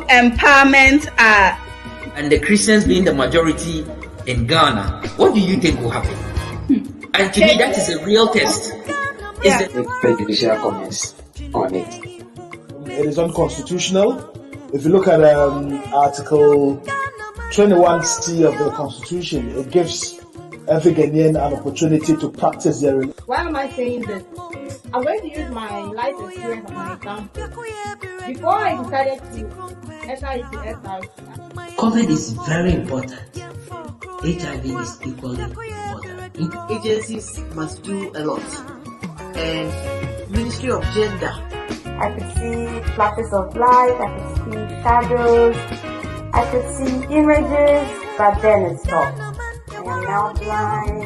empowerment are. And the Christians being the majority in Ghana, what do you think will happen? And to me, that is a real test. Yeah. Prejudicial comments on it. It is unconstitutional. If you look at Article 21C of the Constitution, it gives every Ghanaian an opportunity to practice their religion. Why am I saying this? I'm going to use my life experience as an example. Before I decided to enter into SRC, COVID is very important. HIV is equally important. Agencies must do a lot. And Ministry of Gender. I could see flashes of light, I could see shadows, I could see images, but then it stopped. I am now blind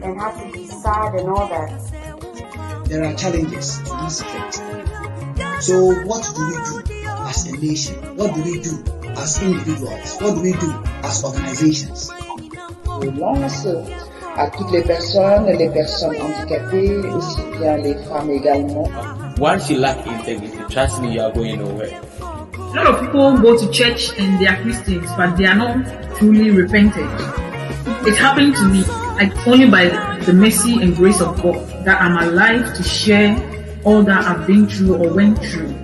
and have to be sad and all that. There are challenges to this effect. So what do we do as a nation? What do we do as individuals? What do we do as organizations? Je lance à toutes les personnes handicapées, aussi bien les femmes également. Once you lack integrity, trust me, you are going nowhere. A lot of people go to church and they are Christians, but they are not truly repentant. It happened to me, like only by the mercy and grace of God that I'm alive to share all that I've been through or went through.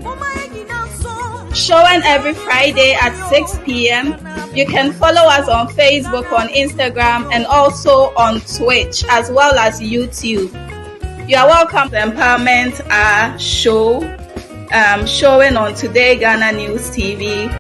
Showing every Friday at 6 p.m. You can follow us on Facebook, on Instagram, and also on Twitch, as well as YouTube. You are welcome to Empowerment show, showing on Today Ghana News TV.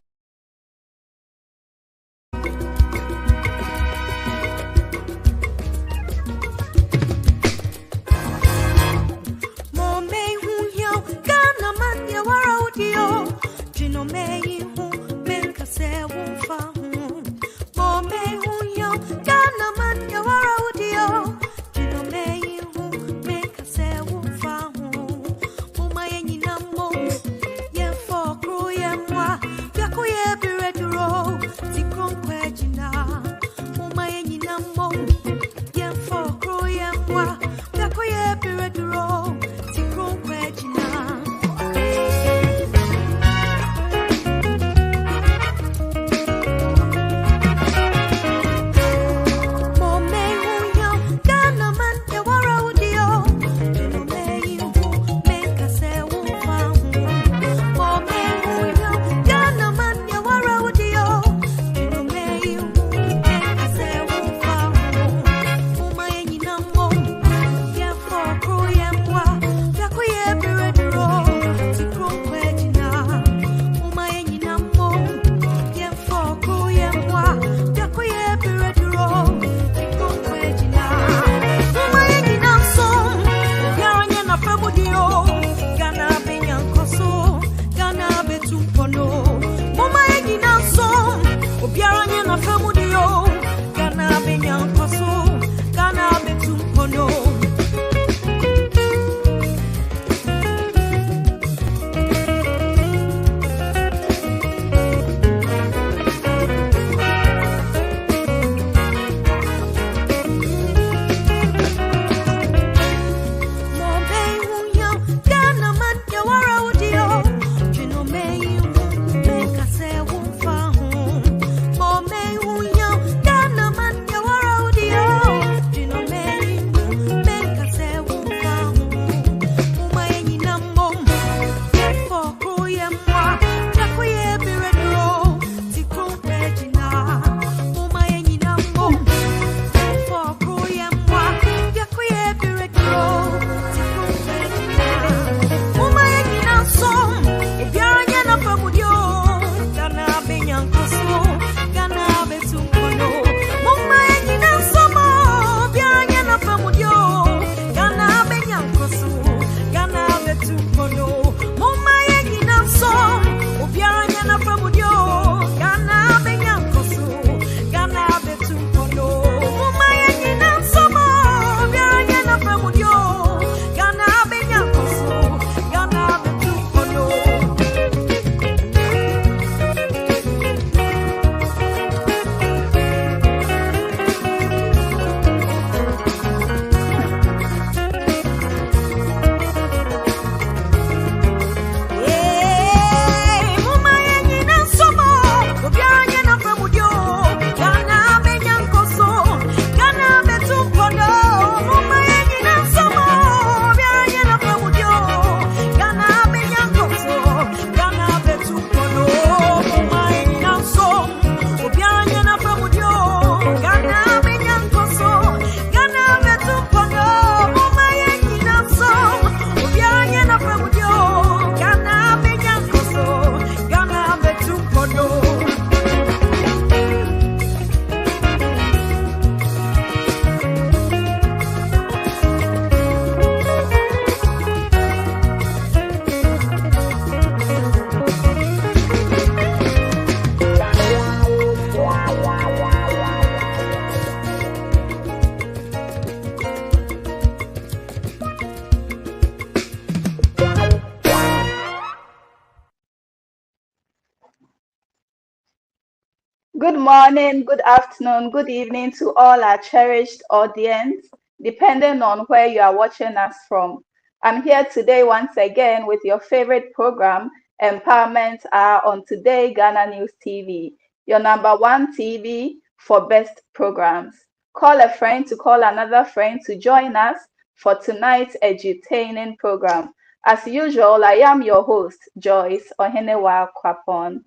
Good morning, good afternoon, good evening to all our cherished audience, depending on where you are watching us from. I'm here today once again with your favorite program, Empowerment Hour on Today Ghana News TV, your number one TV for best programs. Call a friend to call another friend to join us for tonight's edutaining program. As usual, I am your host, Joyce Ohenewaa Kwapong.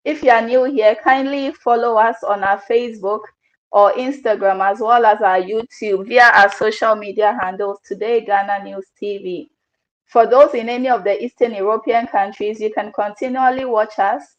If you are new here, kindly follow us on our Facebook or Instagram as well as our YouTube via our social media handles Today Ghana News TV. For those in any of the Eastern European countries, you can continually watch us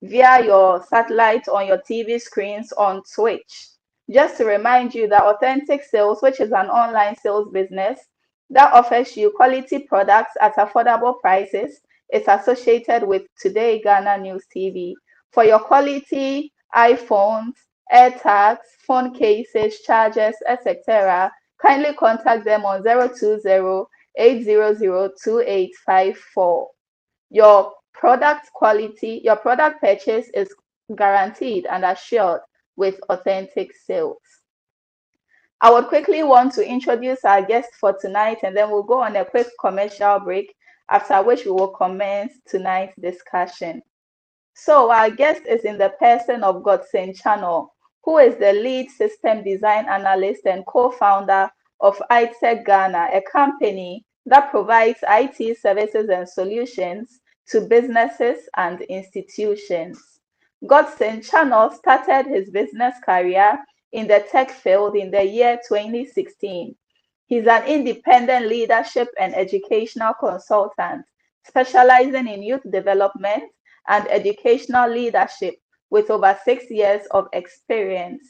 via your satellite on your TV screens on Twitch. Just to remind you that Authentic Sales, which is an online sales business that offers you quality products at affordable prices, is associated with Today Ghana News TV. For your quality iPhones, AirTags, phone cases, chargers, etc., kindly contact them on 020-800-2854. Your product quality, your product purchase is guaranteed and assured with Authentic Sales. I would quickly want to introduce our guest for tonight, and then we'll go on a quick commercial break, after which we will commence tonight's discussion. So our guest is in the person of Godson Channel, who is the lead system design analyst and co-founder of ITSEC Ghana, a company that provides IT services and solutions to businesses and institutions. Godson Channel started his business career in the tech field in the year 2016. He's an independent leadership and educational consultant, specializing in youth development and educational leadership with over 6 years of experience.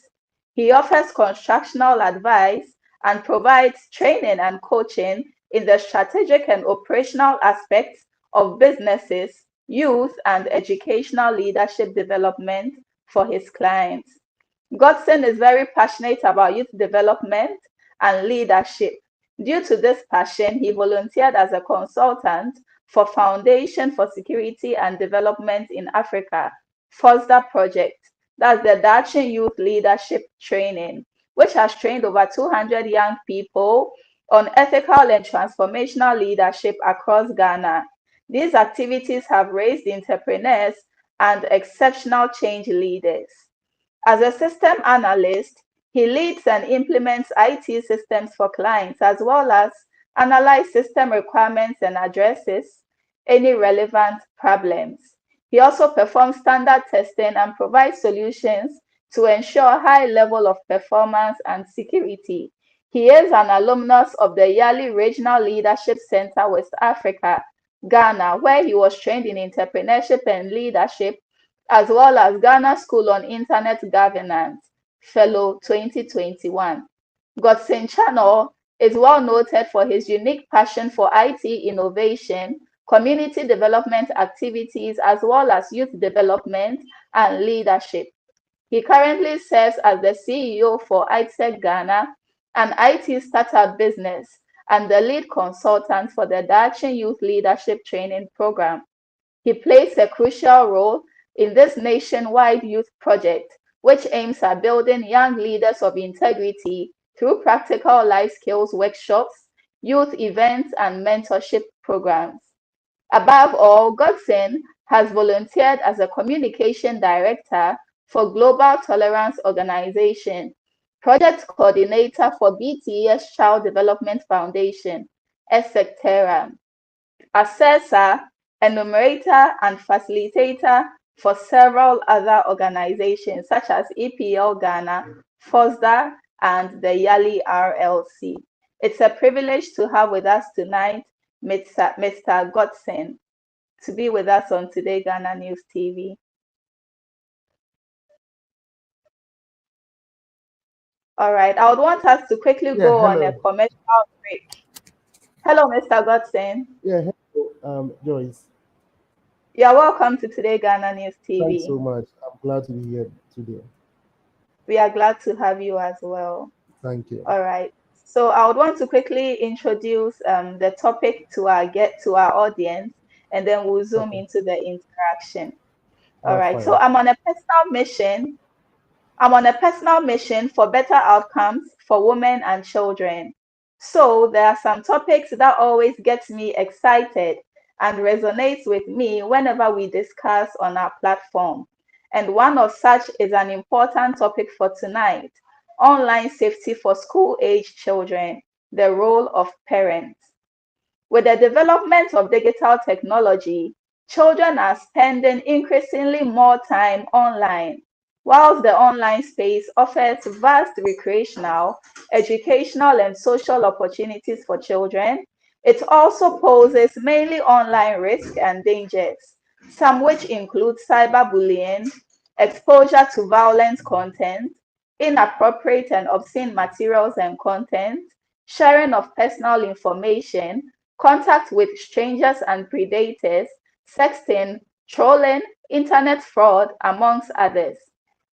He offers constructional advice and provides training and coaching in the strategic and operational aspects of businesses, youth, and educational leadership development for his clients. Godson is very passionate about youth development and leadership. Due to this passion, he volunteered as a consultant for Foundation for Security and Development in Africa, FOSDA project, that's the Dachin Youth Leadership Training, which has trained over 200 young people on ethical and transformational leadership across Ghana. These activities have raised entrepreneurs and exceptional change leaders. As a system analyst, he leads and implements IT systems for clients, as well as analyze system requirements and addresses any relevant problems. He also performs standard testing and provides solutions to ensure high level of performance and security. He is an alumnus of the Yali Regional Leadership Center, West Africa, Ghana, where he was trained in entrepreneurship and leadership, as well as Ghana School on Internet Governance, Fellow 2021. Godson Channel is well noted for his unique passion for IT innovation, community development activities, as well as youth development and leadership. He currently serves as the CEO for ITSEC Ghana, an IT startup business, and the lead consultant for the Dachin Youth Leadership Training Program. He plays a crucial role in this nationwide youth project, which aims at building young leaders of integrity through practical life skills workshops, youth events, and mentorship programs. Above all, Godson has volunteered as a communication director for Global Tolerance Organization, project coordinator for BTS Child Development Foundation, etc., assessor, enumerator, and facilitator for several other organizations such as EPL Ghana, FOSDA, and the Yali RLC. It's a privilege to have with us tonight Mr. Godson to be with us on Today Ghana News TV. All right, I would want us to quickly go on a commercial break. Hello, Mr. Godson. Yeah, hello, Joyce. You're welcome to Today Ghana News TV. Thanks so much. I'm glad to be here today. We are glad to have you as well. Thank you. All right. So I would want to quickly introduce the topic to our audience, and then we'll zoom into the interaction. All That's right. So fine. I'm on a personal mission. I'm on a personal mission for better outcomes for women and children. So there are some topics that always get me excited and resonates with me whenever we discuss on our platform. And one of such is an important topic for tonight: online safety for school-age children, the role of parents. With the development of digital technology, children are spending increasingly more time online. Whilst the online space offers vast recreational, educational, and social opportunities for children, it also poses mainly online risks and dangers, some which include cyberbullying, exposure to violent content, inappropriate and obscene materials and content, sharing of personal information, contact with strangers and predators, sexting, trolling, internet fraud, amongst others.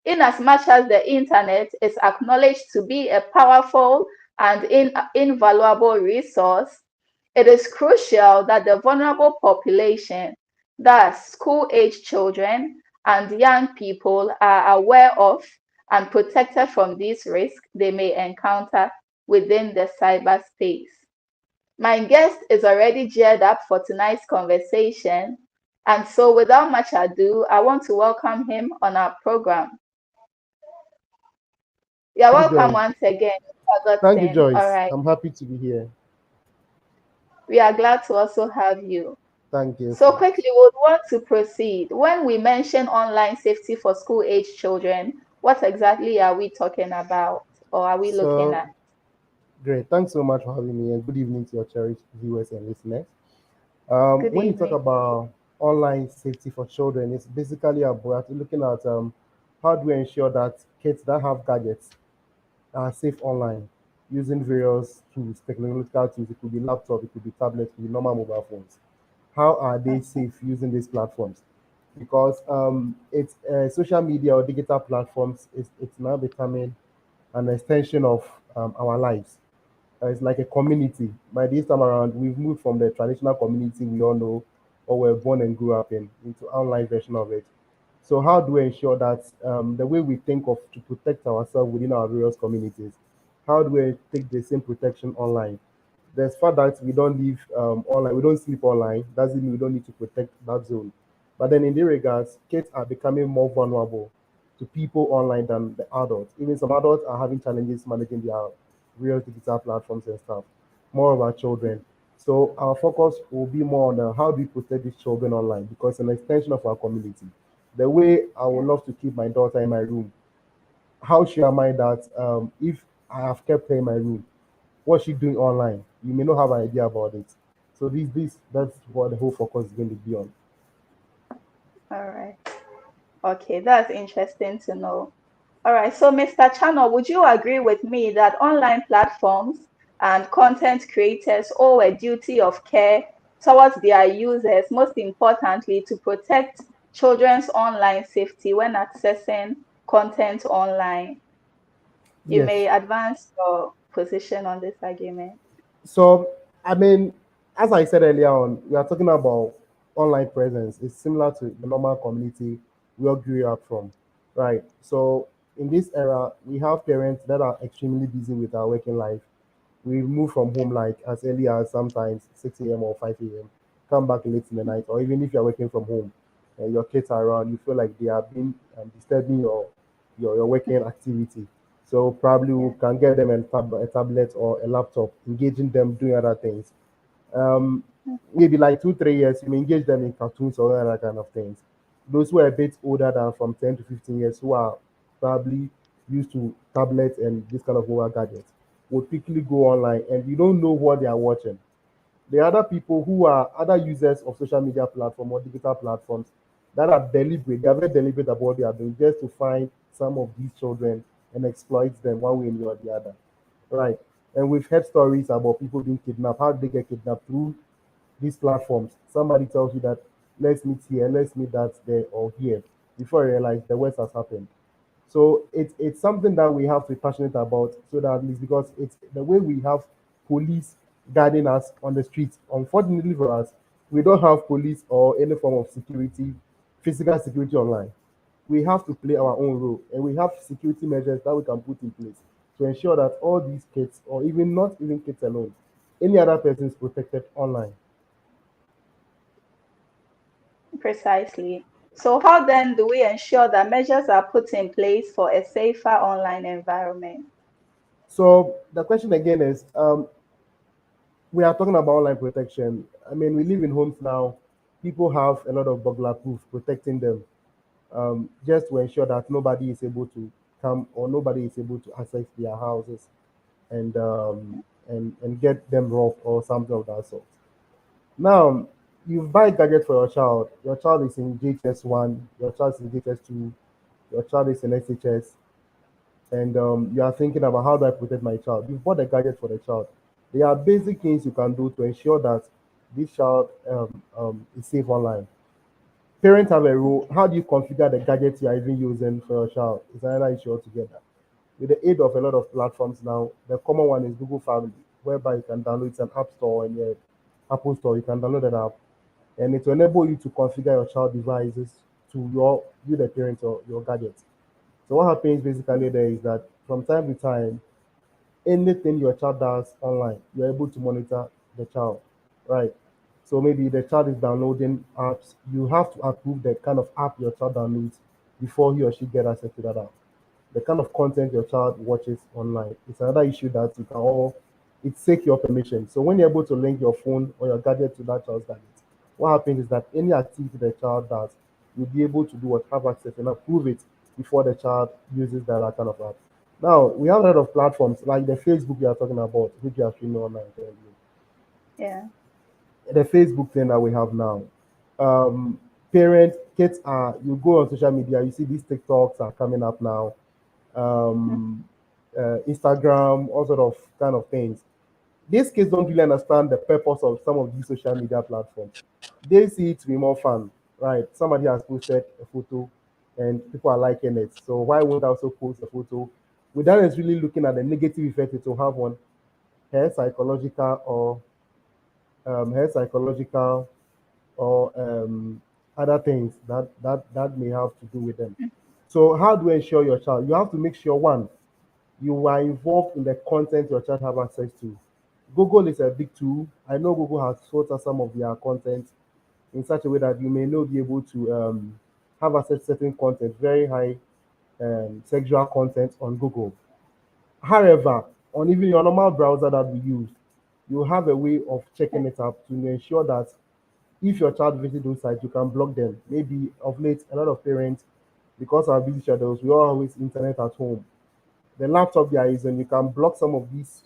Inasmuch as the internet is acknowledged to be a powerful and invaluable resource, it is crucial that the vulnerable population, thus school-age children and young people, are aware of and protected from these risks they may encounter within the cyberspace. My guest is already geared up for tonight's conversation, and so without much ado, I want to welcome him on our program. You're Thank you, welcome Joyce. once again, Thank you, Augustine. All Joyce. right. I'm happy to be here. We are glad to also have you. Thank you So so much. quickly, we would want to proceed. When we mention online safety for school-age children, what exactly are we talking about or are we looking So at? great. Thanks so much for having me, and good evening to your cherished viewers and listeners. Good When you talk evening. about online safety for children, it's basically about looking at how do we ensure that kids that have gadgets are safe online using various tools, technological tools. It could be laptop, it could be tablet, it could be normal mobile phones. How are they safe using these platforms? Because it's social media or digital platforms is it's now becoming an extension of our lives. It's like a community. By this time around, we've moved from the traditional community we all know or were born and grew up in into online version of it. So how do we ensure that the way we think of to protect ourselves within our various communities, how do we take the same protection online? There's fact that we don't live online, we don't sleep online. Doesn't mean we don't need to protect that zone. But then in the regards, kids are becoming more vulnerable to people online than the adults. Even some adults are having challenges managing their real digital platforms and stuff. More of our children. So our focus will be more on how do we protect these children online because it's an extension of our community. The way I would love to keep my daughter in my room, how sure am I that if I have kept her in my room, what's she doing online? You may not have an idea about it. So that's what the whole focus is going to be on. All right. Okay, that's interesting to know. All right, so Mr. Channel, would you agree with me that online platforms and content creators owe a duty of care towards their users, most importantly, to protect children's online safety when accessing content online? You Yes. may advance your position on this argument. So, I mean, as I said earlier on, we are talking about online presence. It's similar to the normal community we all grew up from, right? So, in this era, we have parents that are extremely busy with our working life. We move from home like as early as sometimes 6 a.m. or 5 a.m., come back late in the night, or even if you're working from home and your kids are around, you feel like they are being disturbing your working activity. So probably we can get them a tablet or a laptop, engaging them doing other things. Maybe like 2, 3 years, you may engage them in cartoons or other kind of things. Those who are a bit older than from 10 to 15 years, who are probably used to tablets and this kind of mobile gadgets, would quickly go online and you don't know what they are watching. The other people who are other users of social media platform or digital platforms that are deliberate, they are very deliberate about what they are doing just to find some of these children and exploit them one way or the other. Right. And we've heard stories about people being kidnapped, how they get kidnapped through these platforms. Somebody tells you that let's meet here, let's meet that there or here before you realize the worst has happened. So it's something that we have to be passionate about so that at least because it's the way we have police guarding us on the streets. Unfortunately for us, we don't have police or any form of security physical security online. We have to play our own role, and we have security measures that we can put in place to ensure that all these kids, or even not even kids alone, any other person is protected online. Precisely. So, how then do we ensure that measures are put in place for a safer online environment? So the question again is, we are talking about online protection. I mean, we live in homes now. People have a lot of burglar proof protecting them, just to ensure that nobody is able to come or nobody is able to access their houses and and get them robbed or something of that sort. Now, you buy a gadget for your child. Your child is in JHS 1, your child is in JHS 2, your child is in SHS, and you are thinking about how do I protect my child. You bought a gadget for the child. There are basic things you can do to ensure that this child is safe online. Parents have a role. How do you configure the gadgets you are even using for your child? It's another issue altogether. With the aid of a lot of platforms now, the common one is Google Family, whereby you can download, it's an app store and your Apple Store. You can download that app, and it will enable you to configure your child devices to you the parent or your gadget. So what happens basically there is that from time to time, anything your child does online, you're able to monitor the child, right? So maybe the child is downloading apps, you have to approve the kind of app your child downloads before he or she get access to that app. The kind of content your child watches online. It's another issue that you can all, it takes your permission. So when you're able to link your phone or your gadget to that child's gadget, what happens is that any activity the child does, you'll be able to do what have access and approve it before the child uses that kind of app. Now we have a lot of platforms like the Facebook you are talking about, which you are streaming online currently. Yeah. The Facebook thing that we have now. Parents, kids are, you go on social media, you see these TikToks are coming up now, um, Instagram, all sort of kind of things. These kids don't really understand the purpose of some of these social media platforms. They see it to be more fun, right? Somebody has posted a photo and people are liking it. So why won't I also post a photo? Without us really looking at the negative effect it will have on her psychological or her psychological or other things that may have to do with them. So how do you ensure your child? You have to make sure one, you are involved in the content your child have access to. Google is a big tool. I know Google has filtered some of their content in such a way that you may not be able to have access to certain content, very high sexual content on Google. However, on even your normal browser that we use, you have a way of checking it up to ensure that if your child visits those sites, you can block them. Maybe of late, a lot of parents, because of our busy schedules, we all always internet at home. The laptop they are using, you can block some of these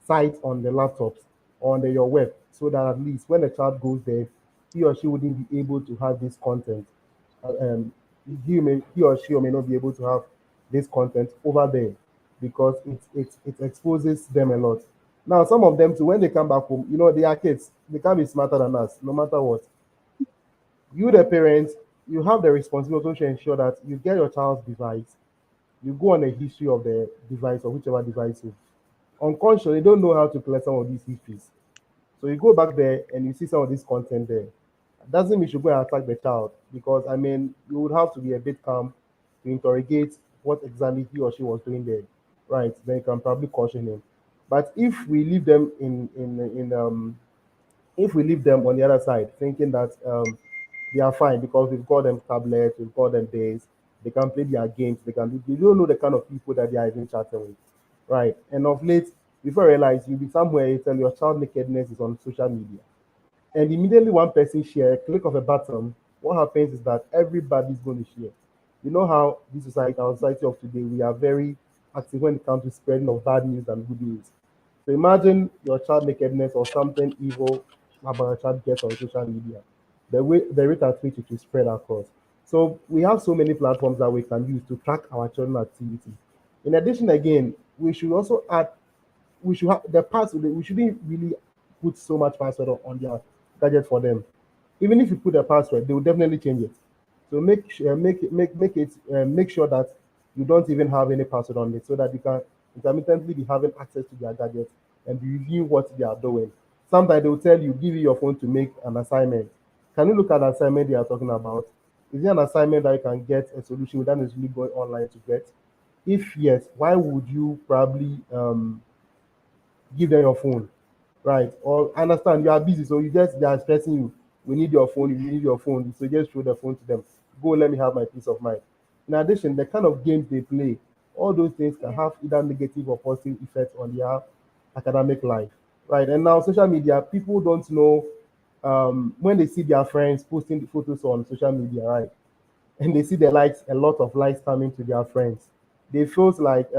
sites on the laptops or on your web, so that at least when the child goes there, he or she wouldn't be able to have this content. He or she may not be able to have this content over there because it exposes them a lot. Now, some of them too, when they come back home, they are kids. They can be smarter than us, no matter what. You, the parents, you have the responsibility to ensure that you get your child's device, you go on a history of the device or whichever device is. Unconsciously, they don't know how to collect some of these histories. So you go back there and you see some of this content there. Doesn't mean you should go and attack the child because I mean you would have to be a bit calm to interrogate what exactly he or she was doing there, right? Then you can probably caution him. But if we leave them if we leave them on the other side, thinking that they are fine because we've got them tablets, we've got them days, they can play their games, they don't know the kind of people that they are even chatting with, right? And of late, before you realize you'll be somewhere, you tell your child nakedness is on social media. And immediately one person share, click of a button, what happens is that everybody's going to share. You know how this society, our society of today, we are very active when it comes to spreading of bad news and good news. So imagine your child nakedness or something evil about a child gets on social media. The rate at which it will spread across. So we have so many platforms that we can use to track our children activity. In addition, again, we should also add we should have the password. We shouldn't really put so much password on their gadget for them. Even if you put a password, they will definitely change it. So make sure that you don't even have any password on it, so that you can intermittently be having access to their gadgets and be reviewing what they are doing. Sometimes they will tell you, give you your phone to make an assignment. Can you look at the assignment they are talking about? Is it an assignment that you can get a solution without necessarily going online to get? If yes, why would you probably give them your phone, right? Or understand you are busy, so they are stressing you. We need your phone. You need your phone, so just throw the phone to them. Go, let me have my peace of mind. In addition, the kind of games they play, all those things can have either negative or positive effects on their academic life, right? And now social media, people don't know when they see their friends posting the photos on social media, right? And they see the likes, a lot of likes coming to their friends. They feels like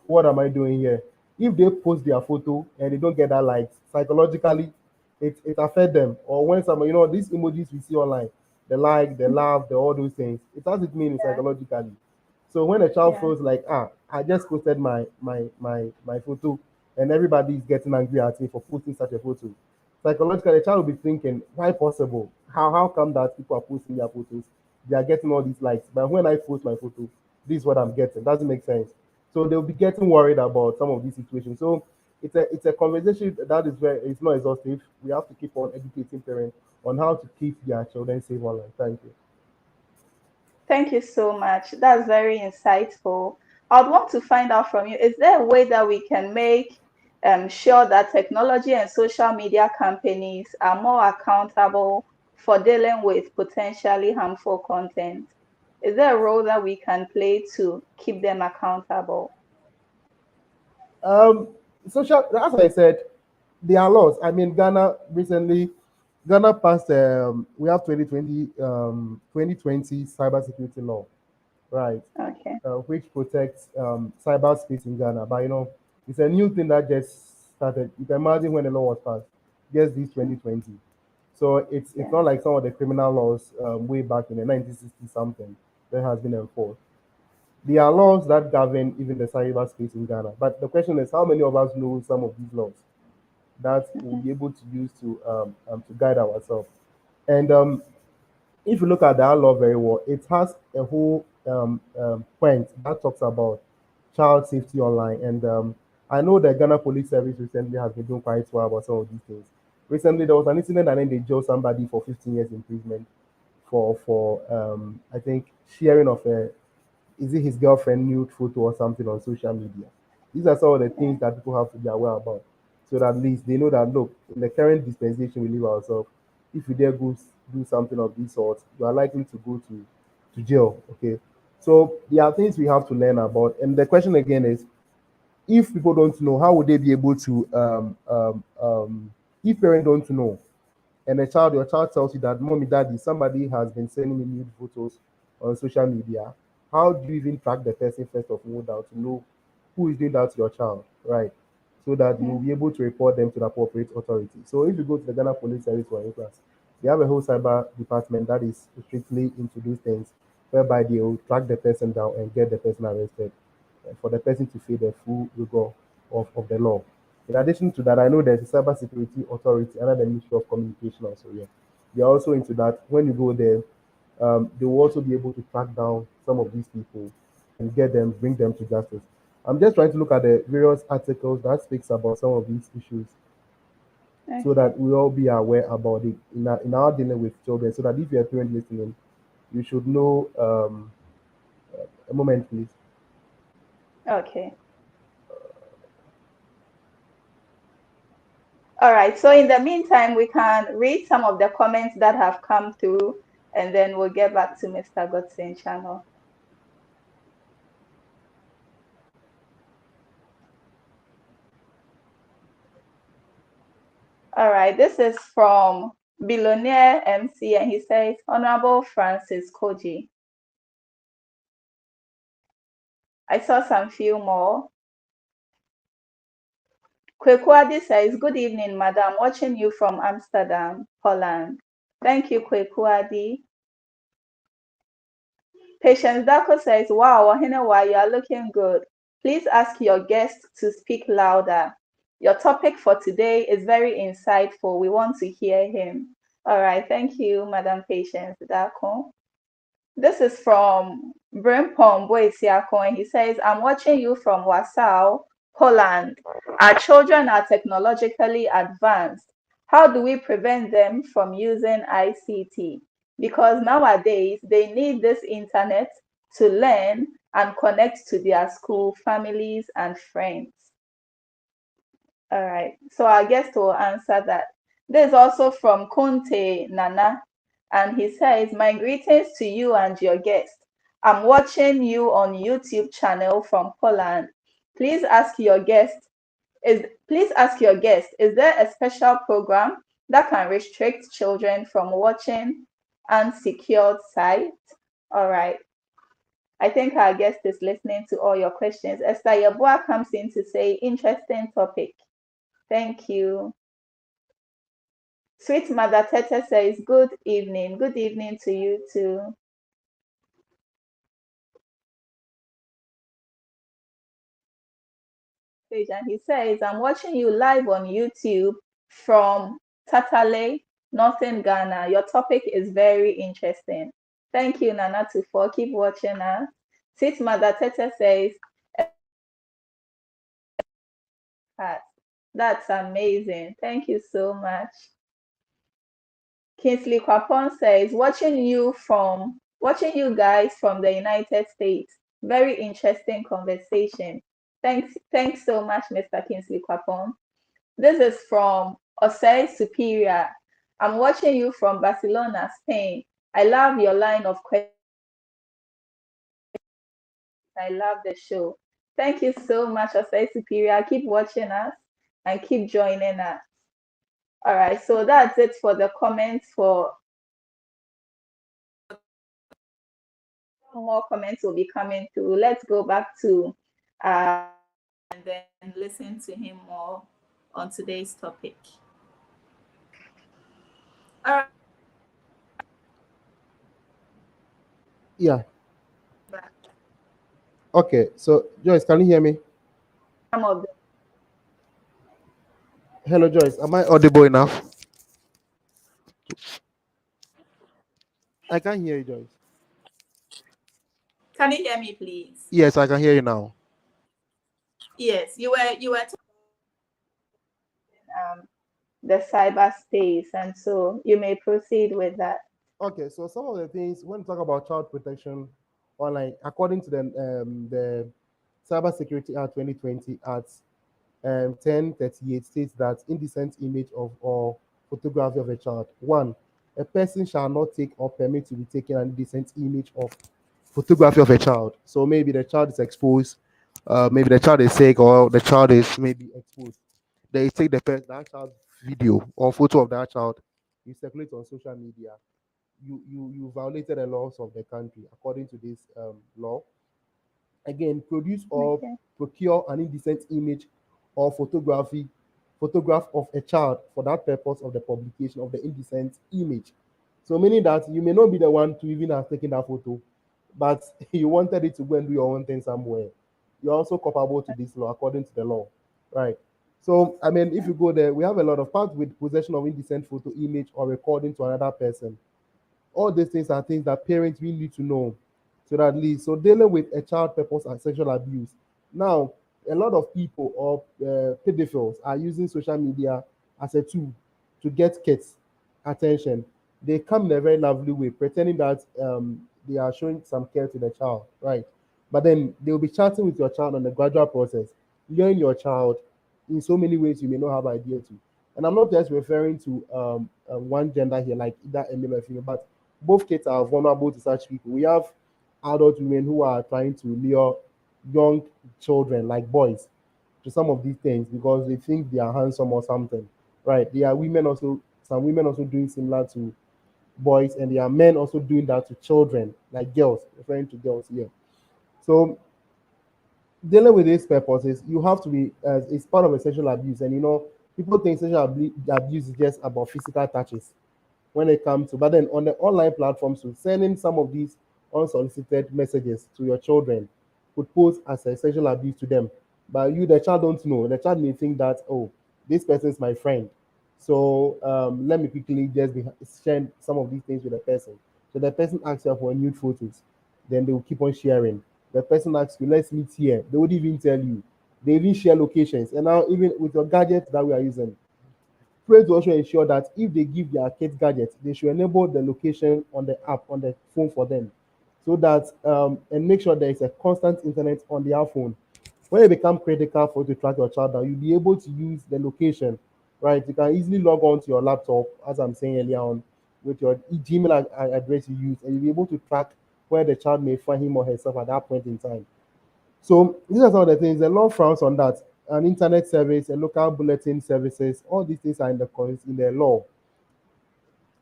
what am I doing here? If they post their photo and they don't get that likes, psychologically, it affects them. Or when someone, these emojis we see online, the like, the laugh, the all those things, it has its meaning psychologically. So when a child feels like, I just posted my photo and everybody is getting angry at me for posting such a photo, psychologically, the child will be thinking, why possible? How come that people are posting their photos? They are getting all these likes. But when I post my photo, this is what I'm getting. Doesn't make sense. So they'll be getting worried about some of these situations. So it's a conversation that is very it's not exhaustive. We have to keep on educating parents on how to keep their children safe online. Thank you. Thank you so much. That's very insightful. I'd want to find out from you, is there a way that we can make sure that technology and social media companies are more accountable for dealing with potentially harmful content? Is there a role that we can play to keep them accountable? Um, Social, as I said, there are laws. I mean, Ghana passed. We have 2020 cybersecurity law, right? Okay. Which protects cyberspace in Ghana. But it's a new thing that just started. You can imagine when the law was passed, just this 2020. So it's not like some of the criminal laws way back in the 1960 something that has been enforced. There are laws that govern even the cyberspace in Ghana. But the question is, how many of us know some of these laws that we'll be able to use to guide ourselves? And if you look at that law very well, it has a whole point that talks about child safety online. And I know the Ghana Police Service recently has been doing quite well about some of these things. Recently, there was an incident and then they jailed somebody for 15 years imprisonment for I think sharing of a is it his girlfriend nude photo or something on social media. These are some of the things that people have to be aware about, so that at least they know that look, in the current dispensation we live ourselves, if you dare do something of this sort, you are likely to go to jail. Okay, so there are things we have to learn about, and the question again is, if people don't know, how would they be able to if parents don't know and your child tells you that mommy, daddy, somebody has been sending me nude photos on social media, how do you even track the person first of all down to know who is doing that to your child, right? So that you will be able to report them to the appropriate authority. So if you go to the Ghana Police Service, for instance, they have a whole cyber department that is strictly into these things, whereby they will track the person down and get the person arrested for the person to face the full rigor of the law. In addition to that, I know there's a cybersecurity authority under the Ministry of Communication also. Yeah, they are also into that. When you go there, they will also be able to track down some of these people and bring them to justice. I'm just trying to look at the various articles that speaks about some of these issues, so that we all be aware about it in our dealing with children. So that if you're a parent listening, you should know. A moment, please. Okay. All right. So in the meantime, we can read some of the comments that have come through, and then we'll get back to Mr. Godson channel. All right. This is from Billionaire MC, and he says, Honorable Francis Koji. I saw some few more. Kwekuadi says, good evening, madam. Watching you from Amsterdam, Holland. Thank you, Kwekuadi. Patience Dako says, wow, Ohenewaa, you are looking good. Please ask your guest to speak louder. Your topic for today is very insightful. We want to hear him. All right. Thank you, Madam Patience Dako. This is from Brimpom Boisiako, and he says, I'm watching you from Warsaw, Poland. Our children are technologically advanced. How do we prevent them from using ICT? because nowadays they need this internet to learn and connect to their school, families, and friends. All right, so our guest will answer that. This is also from Kunte Nana, and he says, my greetings to you and your guest. I'm watching you on YouTube channel from Poland. Please ask your guest, is there a special program that can restrict children from watching unsecured sites? All right. I think our guest is listening to all your questions. Esther Yabua comes in to say, interesting topic. Thank you. Sweet Mother Tete says, good evening. Good evening to you too. And he says, I'm watching you live on YouTube from Tatale, Northern Ghana. Your topic is very interesting. Thank you, Nana Tufo. Keep watching us. Sweet Mother Tete says, that's amazing. Thank you so much. Kingsley Kwapong says, watching you guys from the United States. Very interesting conversation. Thanks so much, Mr. Kingsley Kwapong. This is from Osei Superior. I'm watching you from Barcelona, Spain. I love your line of questions. I love the show. Thank you so much, Osei Superior. Keep watching us and keep joining us. All right, so that's it for the comments. For more comments will be coming through. Let's go back to and then listen to him more on today's topic. All right. Yeah. Okay, so Joyce, can you hear me? Hello, Joyce. Am I audible enough? I can't hear you, Joyce. Can you hear me, please? Yes, I can hear you now. Yes, you were the cyberspace, and so you may proceed with that. Okay, so some of the things when we talk about child protection online, according to the Cybersecurity Act 2020 Act 1038 states that indecent image of or photography of a child. One, a person shall not take or permit to be taken an indecent image of photography of a child. So maybe the child is exposed, maybe the child is sick, or the child is maybe exposed. They take that child's video or photo of that child, you circulate on social media. You violated the laws of the country according to this law. Again, produce or procure an indecent image or photograph of a child for that purpose of the publication of the indecent image. So meaning that you may not be the one to even have taken that photo, but you wanted it to go and do your own thing somewhere. You're also culpable to this law according to the law, right? So I mean, if you go there, we have a lot of parts with possession of indecent photo, image, or recording to another person. All these things are things that parents really need to know, so that at least, so dealing with a child purpose and sexual abuse. Now, a lot of people or pedophiles are using social media as a tool to get kids' attention. They come in a very lovely way, pretending that they are showing some care to the child, right? But then they will be chatting with your child on a gradual process, luring your child in so many ways you may not have idea to. And I'm not just referring to one gender here, like either a male or female, but both kids are vulnerable to such people. We have adult women who are trying to lure young children, like boys, to some of these things because they think they are handsome or something, right? There are women also, some women also doing similar to boys, and there are men also doing that to children, like girls, referring to girls here. So dealing with these purposes, you have to be, it's part of a sexual abuse, and people think sexual abuse is just about physical touches when it comes to, but then on the online platforms, so sending some of these unsolicited messages to your children could pose as a sexual abuse to them. But you, the child, don't know. The child may think that, oh, this person is my friend, so let me quickly just share some of these things with the person. So the person asks you for nude photos, then they will keep on sharing. The person asks you, let's meet here. They would even tell you. They even share locations. And now, even with your gadgets that we are using, parents will also ensure that if they give their kids gadgets, they should enable the location on the app on the phone for them, so that and make sure there is a constant internet on their phone. When it becomes critical for you to track your child down, you'll be able to use the location, right? You can easily log on to your laptop, as I'm saying earlier on, with your Gmail address you use, and you'll be able to track where the child may find him or herself at that point in time. So these are some of the things. The law frowns on that. An internet service, a local bulletin services, all these things are in the law.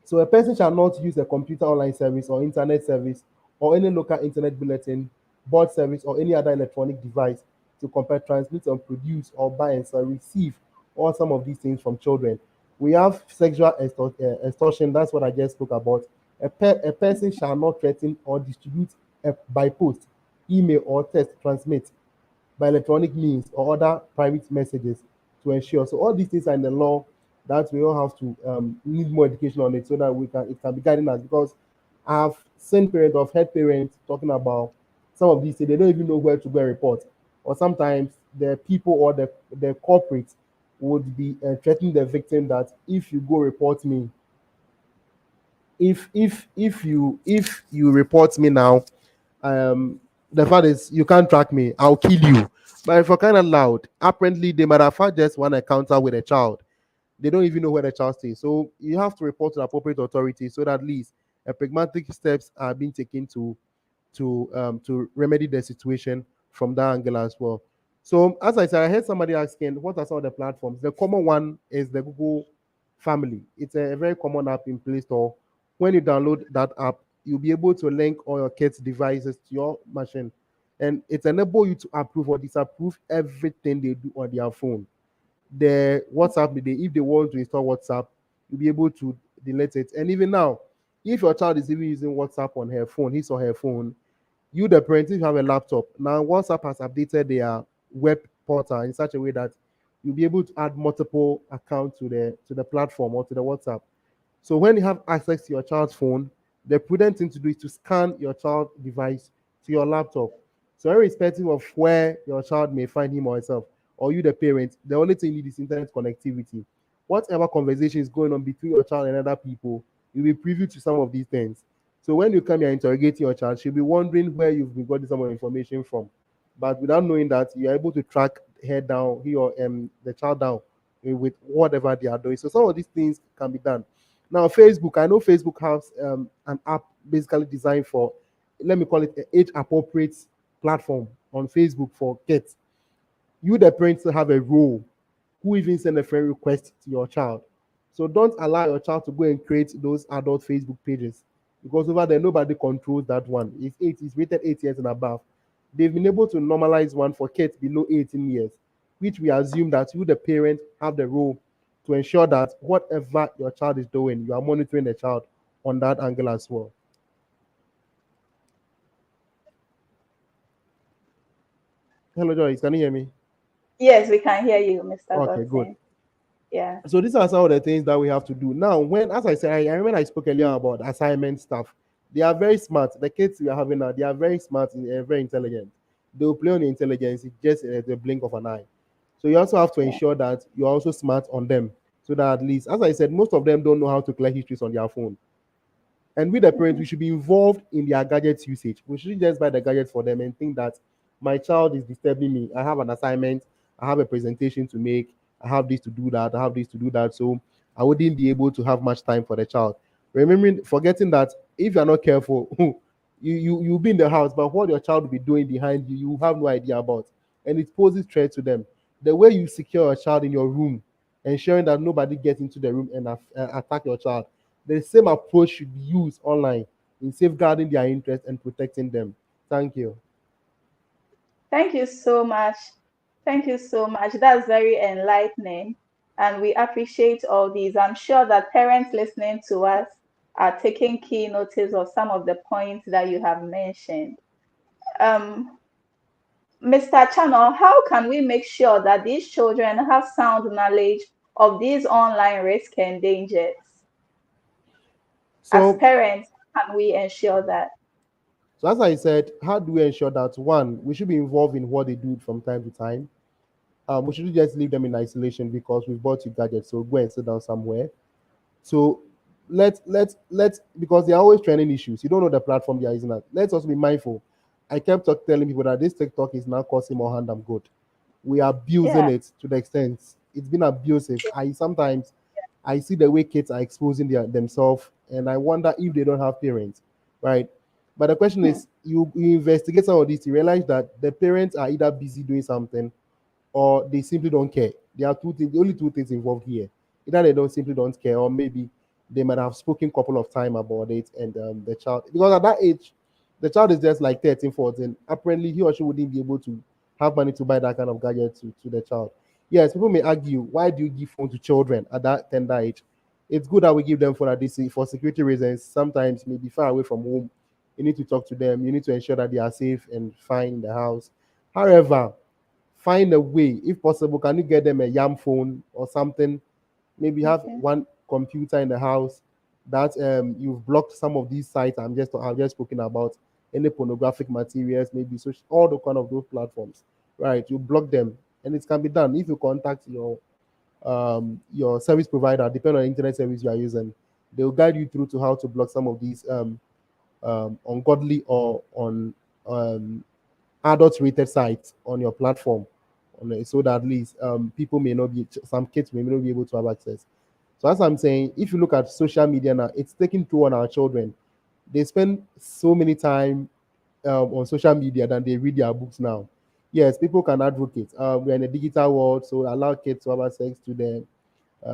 So a person shall not use a computer online service or internet service or any local internet bulletin, board service, or any other electronic device to compare, transmit, or produce, or buy and sell, receive, or some of these things from children. We have sexual extortion. That's what I just spoke about. A person shall not threaten or distribute by post, email, or text, transmit by electronic means or other private messages to ensure. So all these things are in the law that we all have to need more education on it so that it can be guiding us, because I've seen parents of head parents talking about some of these things. They don't even know where to go and report, or sometimes the people or the corporate would be threatening the victim that if you go report me, if you report me now, um the fact is you can't track me, I'll kill you. But for kind of loud, apparently they might have had just one encounter with a child. They don't even know where the child stays. So you have to report to the appropriate authority so that at least pragmatic steps are being taken to remedy the situation from that angle as well. So as I said, I heard somebody asking what are some of the platforms. The common one is the Google Family. It's a very common app in Play Store. When you download that app, you'll be able to link all your kids' devices to your machine, and it enables you to approve or disapprove everything they do on their phone. The WhatsApp, if they want to install WhatsApp, you'll be able to delete it. And even now, if your child is even using WhatsApp on her phone, his or her phone, you the parent, if you have a laptop now, WhatsApp has updated their web portal in such a way that you'll be able to add multiple accounts to the platform or to the WhatsApp. So when you have access to your child's phone, the prudent thing to do is to scan your child device to your laptop. So irrespective of where your child may find him or herself, or you the parent, the only thing you need is internet connectivity. Whatever conversation is going on between your child and other people, you'll be privy to some of these things. So when you come here interrogating your child, she'll be wondering where you've been getting some of the information from. But without knowing that, you're able to track her down, he or the child down with whatever they are doing. So some of these things can be done. Now, Facebook, I know Facebook has an app basically designed for, let me call it an age appropriate platform on Facebook for kids. You, the parents, have a role who even send a friend request to your child. So don't allow your child to go and create those adult Facebook pages, because over there nobody controls that one. It's rated 8 years and above. They've been able to normalize one for kids below 18 years, which we assume that you, the parent, have the role to ensure that whatever your child is doing, you are monitoring the child on that angle as well. Hello, Joyce, can you hear me? Yes, we can hear you, Mr. Okay, good. Godson. Yeah. So these are some of the things that we have to do. Now, as I said, I remember I spoke earlier about assignment stuff. They are very smart. The kids we are having now, they are very smart and very intelligent. They will play on the intelligence. It's just the blink of an eye. So you also have to ensure that you're also smart on them, so that at least, as I said, most of them don't know how to clear histories on their phone. And with the parents, we should be involved in their gadgets usage. We shouldn't just buy the gadgets for them and think that my child is disturbing me. I have an assignment, I have a presentation to make, I have this to do that, I have this to do that. So I wouldn't be able to have much time for the child. Forgetting that if you're not careful, you'll be in the house, but what your child will be doing behind you, you have no idea about. And it poses threat to them. The way you secure a child in your room, ensuring that nobody gets into the room and attack your child, the same approach should be used online in safeguarding their interests and protecting them. Thank you. Thank you so much. Thank you so much. That's very enlightening. And we appreciate all these. I'm sure that parents listening to us are taking key notice of some of the points that you have mentioned. Mr. Channel, how can we make sure that these children have sound knowledge of these online risks and dangers? So, as parents, how can we ensure that? So as I said, how do we ensure that one, we should be involved in what they do from time to time? we shouldn't just leave them in isolation because we've bought you gadgets. So go and sit down somewhere. So let's because there are always trending issues. You don't know the platform they are using. Let's also be mindful. I kept telling people that this TikTok is now causing more harm than good. We are abusing Yeah. it to the extent it's been abusive. I see the way kids are exposing themselves, and I wonder if they don't have parents, right? But the question is, you investigate some of this, you realize that the parents are either busy doing something or they simply don't care. There are two things, the only two things involved here. Either they don't simply don't care, or maybe they might have spoken a couple of times about it, and the child, because at that age, the child is just like 13, 14. Apparently, he or she wouldn't be able to have money to buy that kind of gadget to the child. Yes, people may argue, why do you give phone to children at that tender age? It's good that we give them phone at this for security reasons. Sometimes maybe far away from home, you need to talk to them. You need to ensure that they are safe and fine in the house. However, find a way, if possible, can you get them a yam phone or something? Maybe have one computer in the house that you've blocked some of these sites I've just spoken about, any pornographic materials, maybe so all the kind of those platforms, right? You block them, and it can be done if you contact your service provider, depending on the internet service you are using. They will guide you through to how to block some of these ungodly or on um, adult rated sites on your platform, so that at least people may not be, some kids may not be able to have access. So as I'm saying, if you look at social media now, it's taking toll on our children. They spend so many time on social media than they read their books now. Yes, people can advocate. We're in a digital world, so allow kids to have access to them.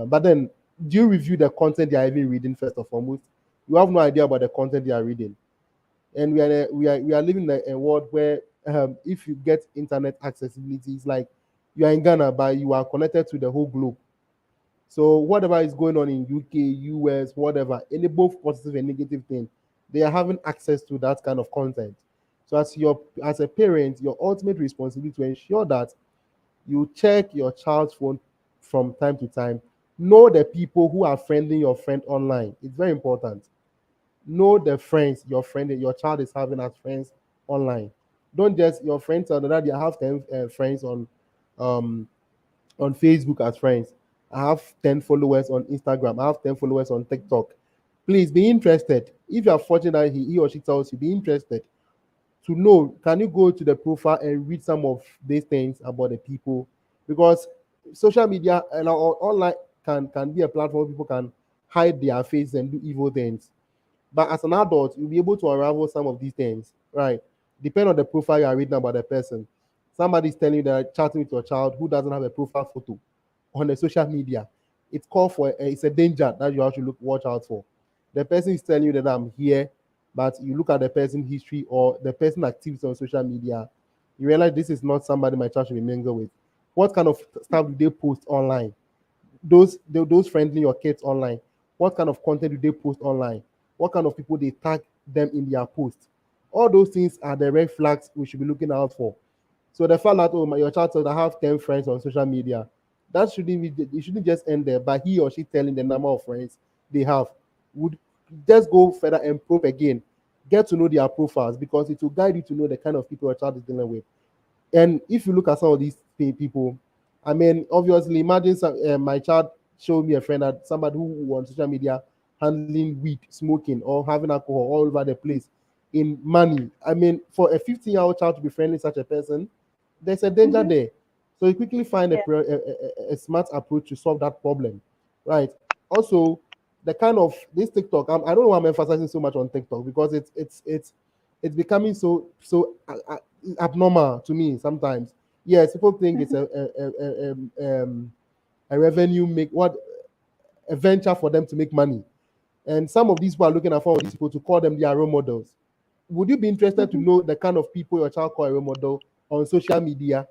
But then, do you review the content they are even reading first and foremost? You have no idea about the content they are reading, and we are living in a world where if you get internet accessibility, it's like you are in Ghana, but you are connected to the whole globe. So whatever is going on in UK, US, whatever, any both positive and negative thing, they are having access to that kind of content. So as a parent, your ultimate responsibility to ensure that you check your child's phone from time to time. Know the people who are friending your friend online. It's very important. Know the friends your child is having as friends online. Don't just your friends are that you have 10 friends um on Facebook as friends. I have 10 followers on Instagram. I have 10 followers on TikTok. Please be interested. If you are fortunate that he or she tells you, be interested to know, can you go to the profile and read some of these things about the people? Because social media and online can be a platform where people can hide their face and do evil things. But as an adult, you'll be able to unravel some of these things, right? Depend on the profile you are reading about the person. Somebody's telling you that chatting with your child who doesn't have a profile photo on the social media. It's called for it's a danger that you have to watch out for. The person is telling you that I'm here, but you look at the person history or the person activity on social media, you realize this is not somebody my child should be mingled with. What kind of stuff do they post online? Those friendly your kids online, what kind of content do they post online? What kind of people they tag them in their posts? All those things are the red flags we should be looking out for. So the fact that your child said I have 10 friends on social media, that shouldn't be, it shouldn't just end there by he or she telling the number of friends they have. Would just go further and probe again, get to know their profiles, because it will guide you to know the kind of people your child is dealing with. And if you look at some of these people, I mean, obviously, imagine my child showed me a friend that somebody who on social media handling weed, smoking, or having alcohol all over the place in money. I mean, for a 15-year-old child to be friendly such a person, there's a danger there. So you quickly find a smart approach to solve that problem, right? Also, the kind of this TikTok, I don't know why I'm emphasizing so much on TikTok, because it's becoming abnormal to me sometimes. Yes, people think it's a revenue make what a venture for them to make money, and some of these people are looking at some of these people to call them their role models. Would you be interested to know the kind of people your child call a role model on social media?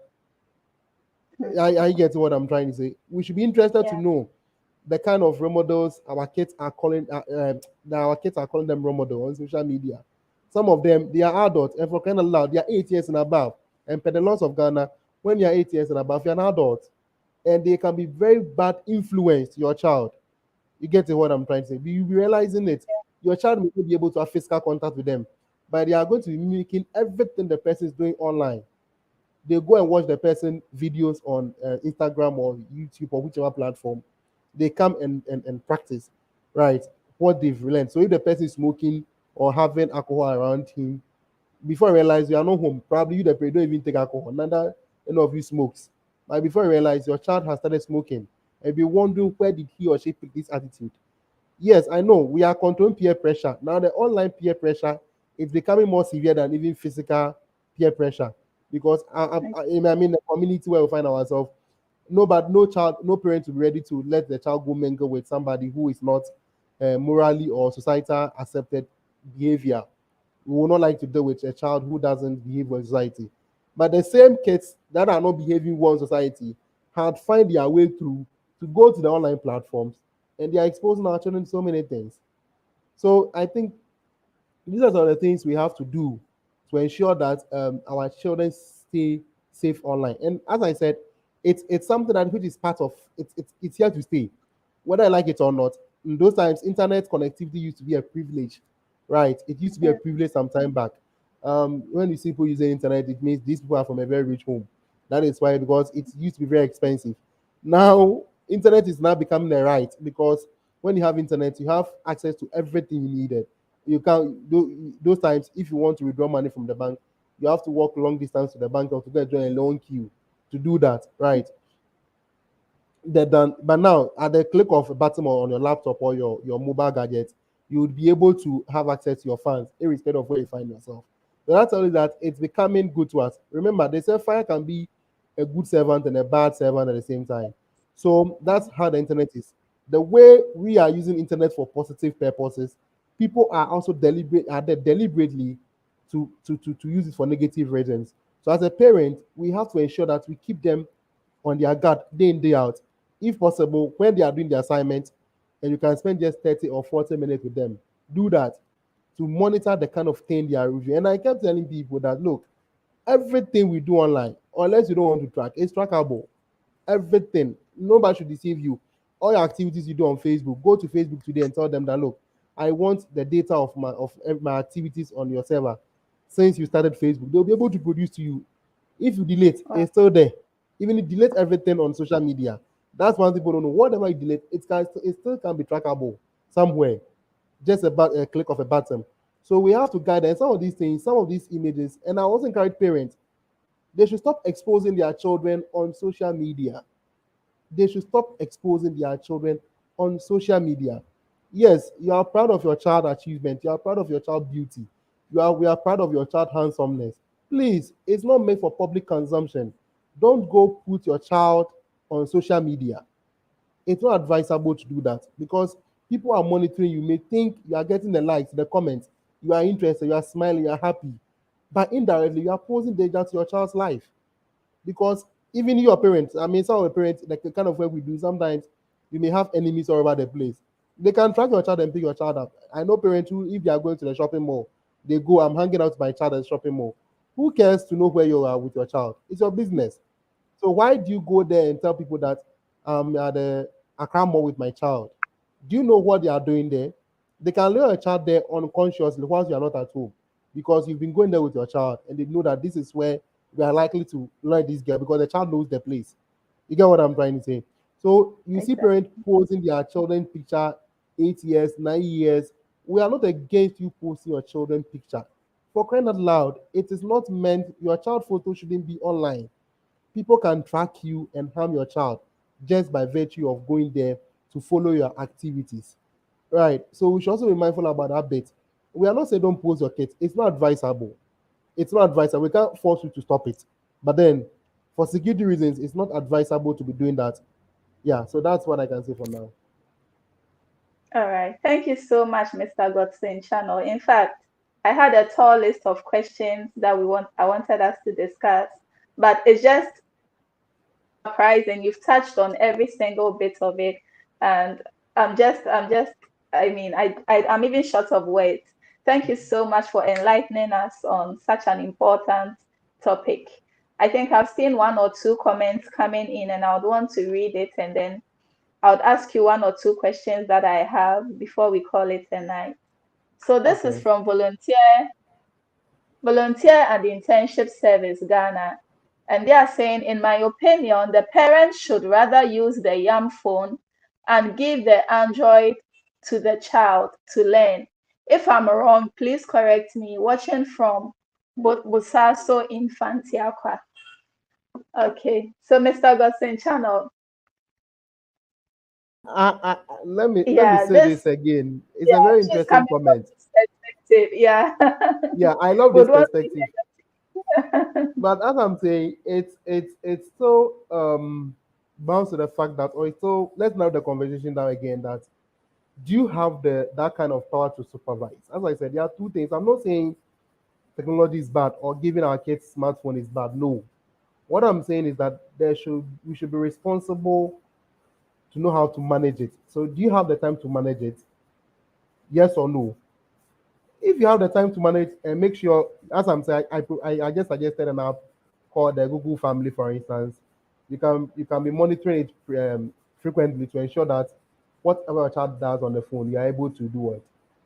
I get what I'm trying to say. We should be interested to know the kind of role models our kids are calling that our kids are calling them role model on social media. Some of them they are adults, and for kind of loud, they are 8 years and above. And per the laws of Ghana, when you are 8 years and above, you're an adult, and they can be very bad influence to your child. You get what I'm trying to say? You'll be realizing it. Your child may not be able to have physical contact with them, but they are going to be mimicking everything the person is doing online. they go and watch the person videos on Instagram or YouTube or whichever platform. They come and practice, right, what they've learned. So if the person is smoking or having alcohol around him, before you realize you are not home, probably you the parent don't even take alcohol. Neither any of you smokes. But before you realize your child has started smoking, and be wondering where did he or she pick this attitude. Yes, I know we are controlling peer pressure. Now the online peer pressure is becoming more severe than even physical peer pressure. Because I mean the community where we find ourselves, no child, no parent will be ready to let the child go mingle with somebody who is not morally or societal accepted behavior. We would not like to deal with a child who doesn't behave well in society. But the same kids that are not behaving well in society had find their way through to go to the online platforms, and they are exposing our children to so many things. So I think these are some of the things we have to do to ensure that our children stay safe online. And as I said, it's something that which is part of it's here to stay, whether I like it or not. In those times, internet connectivity used to be a privilege, right? It used to be a privilege some time back. When you see people using internet, it means these people are from a very rich home. That is why, because it used to be very expensive. Now, internet is now becoming a right because when you have internet, you have access to everything you needed. You can do those times if you want to withdraw money from the bank, you have to walk long distance to the bank or to get join a long queue to do that, right? But now at the click of a button on your laptop or your mobile gadget, you would be able to have access to your funds irrespective of where you find yourself. So that's only that it's becoming good to us. Remember, they say fire can be a good servant and a bad servant at the same time. So that's how the internet is. The way we are using internet for positive purposes, people are also deliberately to use it for negative reasons. So as a parent, we have to ensure that we keep them on their guard day in, day out. If possible, when they are doing the assignment, and you can spend just 30 or 40 minutes with them, do that to monitor the kind of thing they are reviewing. And I kept telling people that look, everything we do online, unless you don't want to track, is trackable. Everything. Nobody should deceive you. All your activities you do on Facebook, go to Facebook today and tell them that look, I want the data of my activities on your server since you started Facebook. They'll be able to produce to you. If you delete, it's still there. Even if you delete everything on social media, that's one thing people don't know. Whatever you delete, it still can be trackable somewhere, just about a click of a button. So we have to guide them. Some of these things, some of these images, and I also encourage parents, they should stop exposing their children on social media. They should stop exposing their children on social media. Yes, you are proud of your child achievement, you are proud of your child beauty, we are proud of your child handsomeness. Please, it's not made for public consumption. Don't go put your child on social media. It's not advisable to do that because people are monitoring you, may think you are getting the likes, the comments, you are interested, you are smiling, you are happy, but indirectly you are posing danger to your child's life. Because even your parents, I mean, some of the parents, like the kind of work we do, sometimes you may have enemies all over the place. They can track your child and pick your child up. I know parents who, if they are going to the shopping mall, they go, I'm hanging out with my child at the shopping mall. Who cares to know where you are with your child? It's your business. So why do you go there and tell people that I'm at the Accra mall with my child? Do you know what they are doing there? They can lure a child there unconsciously whilst you are not at home because you've been going there with your child and they know that this is where we are likely to learn this girl because the child knows the place. You get what I'm trying to say? So you see parents posting their children picture 8 years, 9 years. We are not against you posting your children picture. For crying out loud, it is not meant your child photo shouldn't be online. People can track you and harm your child just by virtue of going there to follow your activities. Right. So we should also be mindful about that bit. We are not saying don't post your kids. It's not advisable. It's not advisable. We can't force you to stop it. But then, for security reasons, it's not advisable to be doing that. Yeah, so that's what I can say for now. All right. Thank you so much, Mr. Godson Channel. In fact, I had a tall list of questions that I wanted us to discuss, but it's just surprising. You've touched on every single bit of it, and I mean, I'm even short of words. Thank you so much for enlightening us on such an important topic. I think I've seen one or two comments coming in, and I would want to read it, and then I would ask you one or two questions that I have before we call it a night. So this is from Volunteer and Internship Service Ghana. And they are saying, in my opinion, the parents should rather use the YAM phone and give the Android to the child to learn. If I'm wrong, please correct me. Watching from Busaso Infantiakwa. Okay, so Mr. Augustine Channel. Let me Yeah, say this again. It's a yeah, very she's interesting coming from comment. this perspective. Yeah. Yeah, I love Would this want to perspective. hear. But as I'm saying, it's so bound to the fact that, or it's so, let's narrow the conversation down again, that do you have the that kind of power to supervise? As I said, there are two things. I'm not saying technology is bad or giving our kids smartphone is bad. No. What I'm saying is that we should be responsible to know how to manage it. So do you have the time to manage it? Yes or no? If you have the time to manage, and make sure, as I'm saying, I just suggested an app called the Google Family, for instance. You can be monitoring it frequently to ensure that whatever a child does on the phone, you are able to do it,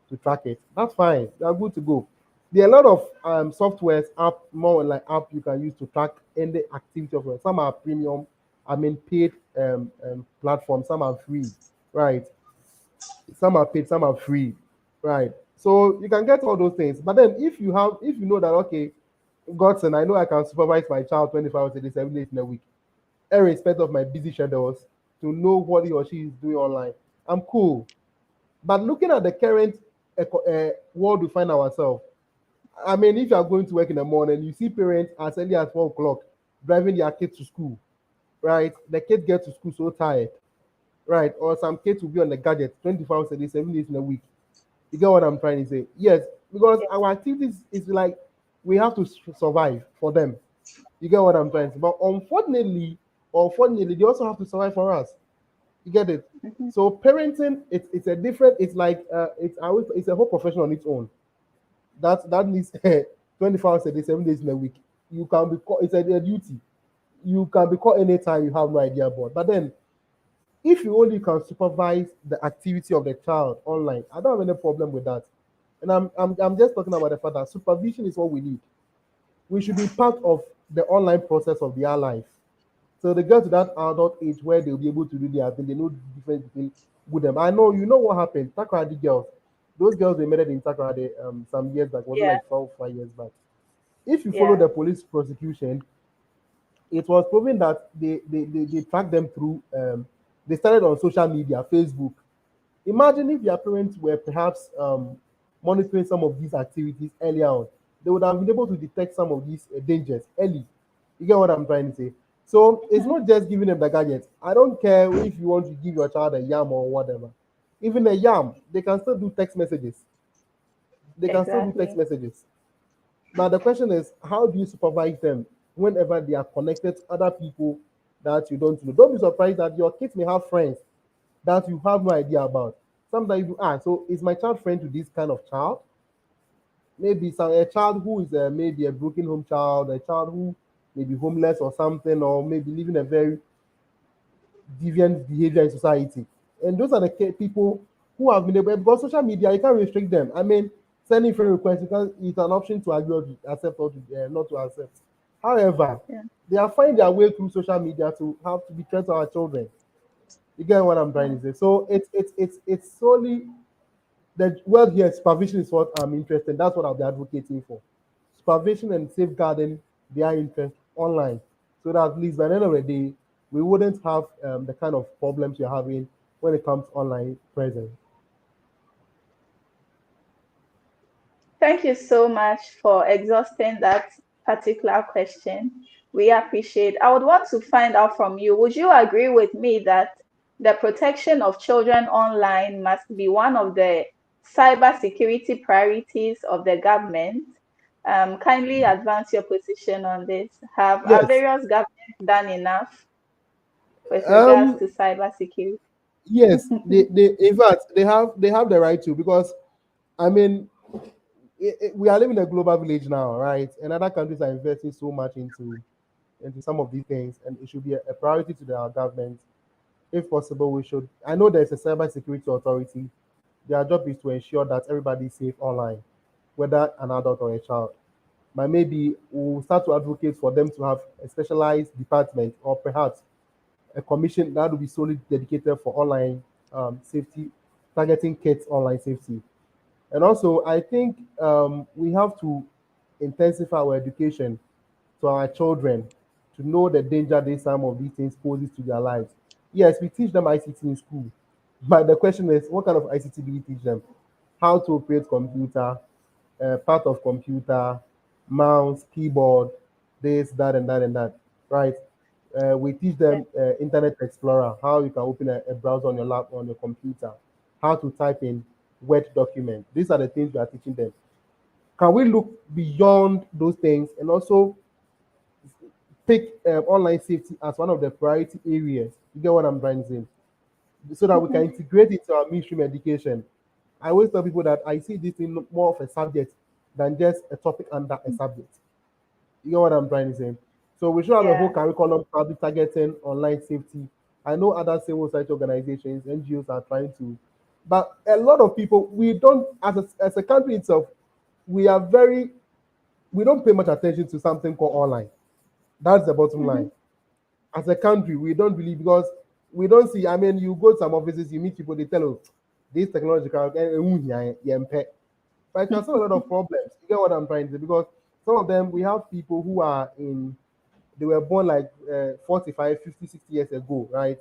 to track it. That's fine. You are good to go. There are a lot of softwares, app, more like app you can use to track any activity of it. Some are premium, I mean paid platforms. Some are free, right? Some are paid, some are free, right? So you can get all those things. But then if you know that, okay, Godson, I know I can supervise my child 25 hours a day, 7 days in a week, irrespective of my busy schedules, to know what he or she is doing online, I'm cool. But looking at the current world we find ourselves, I mean, if you are going to work in the morning, you see parents as early as 4 o'clock driving their kids to school, right? The kids get to school so tired, right? Or some kids will be on the gadget 24 hours a day, 7 days in a week. You get what I'm trying to say? Yes, because our activities is like we have to survive for them. You get what I'm trying to say? But unfortunately, they also have to survive for us. You get it? So parenting, it's a different. It's like it's a whole profession on its own. That needs 24 hours a day, 7 days in a week. You can be called. It's a duty. You can be called anytime. You have no idea about. But then, if you only can supervise the activity of the child online, I don't have any problem with that. And I'm just talking about the fact that supervision is what we need. We should be part of the online process of their life. So they get to that adult age where they'll be able to do their thing. They know the difference between good and I know you know what happened. Takoradi girls, those girls they made it in Takoradi some years back, was it Yeah. like 4 or 5 years back? If you follow Yeah. the police prosecution, it was proven that they tracked them through they started on social media, Facebook. Imagine if your parents were perhaps monitoring some of these activities earlier on, they would have been able to detect some of these dangers early. You get what I'm trying to say? So it's not just giving them the gadget. I don't care if you want to give your child a yam or whatever. Even a yam, they can still do text messages. They can still do text Exactly. messages. Now the question is, how do you supervise them whenever they are connected to other people that you don't know? Don't be surprised that your kids may have friends that you have no idea about. Sometimes you ask, so is my child friend to this kind of child? Maybe a child who is maybe a broken home child, a child who may be homeless or something, or maybe living a very deviant behavior in society. And those are the people who have been able, because social media, you can't restrict them. I mean, sending friend requests, it's an option to agree or to accept or to, not to accept. However, Yeah. they are finding their way through social media to have to be fair to our children. You get what I'm trying to say? So it's solely the word here, supervision is what I'm interested in. That's what I'll be advocating for. Supervision and safeguarding their interest online. So that at least by the end of the day, we wouldn't have the kind of problems you're having when it comes to online presence. Thank you so much for exhausting that particular question. We appreciate. I would want to find out from you. Would you agree with me that the protection of children online must be one of the cybersecurity priorities of the government? Kindly advance your position on this. Have our Yes. various governments done enough with regards Um. to cybersecurity? Yes. They in fact they have the right to, because I mean we are living in a global village now, right? And other countries are investing so much into some of these things, and it should be a priority to our government. If possible, we should. I know there's a cybersecurity authority. Their job is to ensure that everybody is safe online, whether an adult or a child. but maybe we'll start to advocate for them to have a specialized department or perhaps a commission that will be solely dedicated for online safety, targeting kids online safety. And also, I think we have to intensify our education to our children to know the danger that some of these things poses to their lives. Yes, we teach them ICT in school, but the question is, what kind of ICT do we teach them? How to operate computer, part of computer, mouse, keyboard, this, that, and that, and that, right? We teach them Internet Explorer, how you can open a browser on your lap on your computer, how to type in Word document. These are the things we are teaching them. Can we look beyond those things and also pick online safety as one of the priority areas? You get what I'm trying to say? So that we can integrate it into our mainstream education. I always tell people that I see this in more of a subject than just a topic under a subject. You know what I'm trying to say? So we should have a whole curriculum probably targeting online safety. I know other civil society organizations, NGOs are trying to, but a lot of people, we don't, as a country itself, we are very, we don't pay much attention to something called online. That's the bottom line. As a country, we don't believe because we don't see. I mean, you go to some offices, you meet people, they tell you this technological, but it can solve a lot of problems. You get what I'm trying to say? Because some of them, we have people who are in, they were born like 45, 50, 60 years ago, right?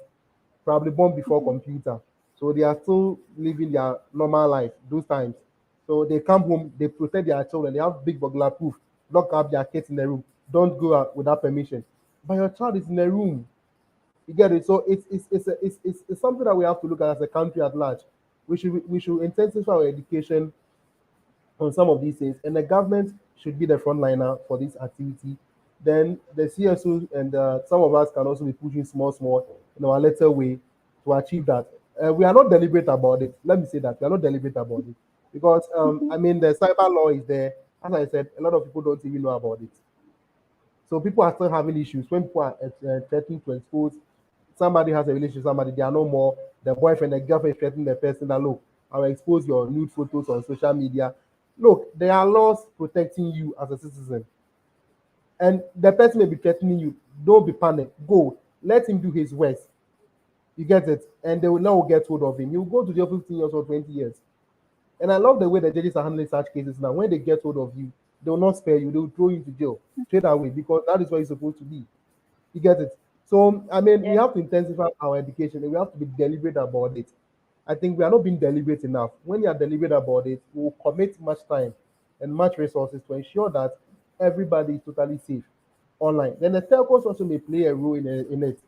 Probably born before computer. So they are still living their normal life those times. So they come home, they protect their children, they have big burglar proof, lock up their kids in the room, don't go out without permission. But your child is in the room. You get it? So it's something that we have to look at as a country at large. We should intensify our education on some of these things, and the government should be the frontliner for this activity. Then the CSO and some of us can also be pushing small in our little way to achieve that. We are not deliberate about it. Let me say that we are not deliberate about it because I mean the cyber law is there. As I said, a lot of people don't even know about it. So people are still having issues when people are threatening to expose. Somebody has a relationship with somebody, they are no more. The boyfriend, the girlfriend is threatening the person that look, I will expose your nude photos on social media. Look, there are laws protecting you as a citizen. And the person may be threatening you. Don't be panicked. Go. Let him do his worst. You get it? And they will now get hold of him. You go to jail 15 years or 20 years. And I love the way the judges are handling such cases now. When they get hold of you, they will not spare you. They will throw you to jail straight away because that is what you're supposed to be. You get it? So, I mean, we have to intensify our education and we have to be deliberate about it. I think we are not being deliberate enough. When you are deliberate about it, we will commit much time and much resources to ensure that everybody is totally safe online. Then the telcos also may play a role in it.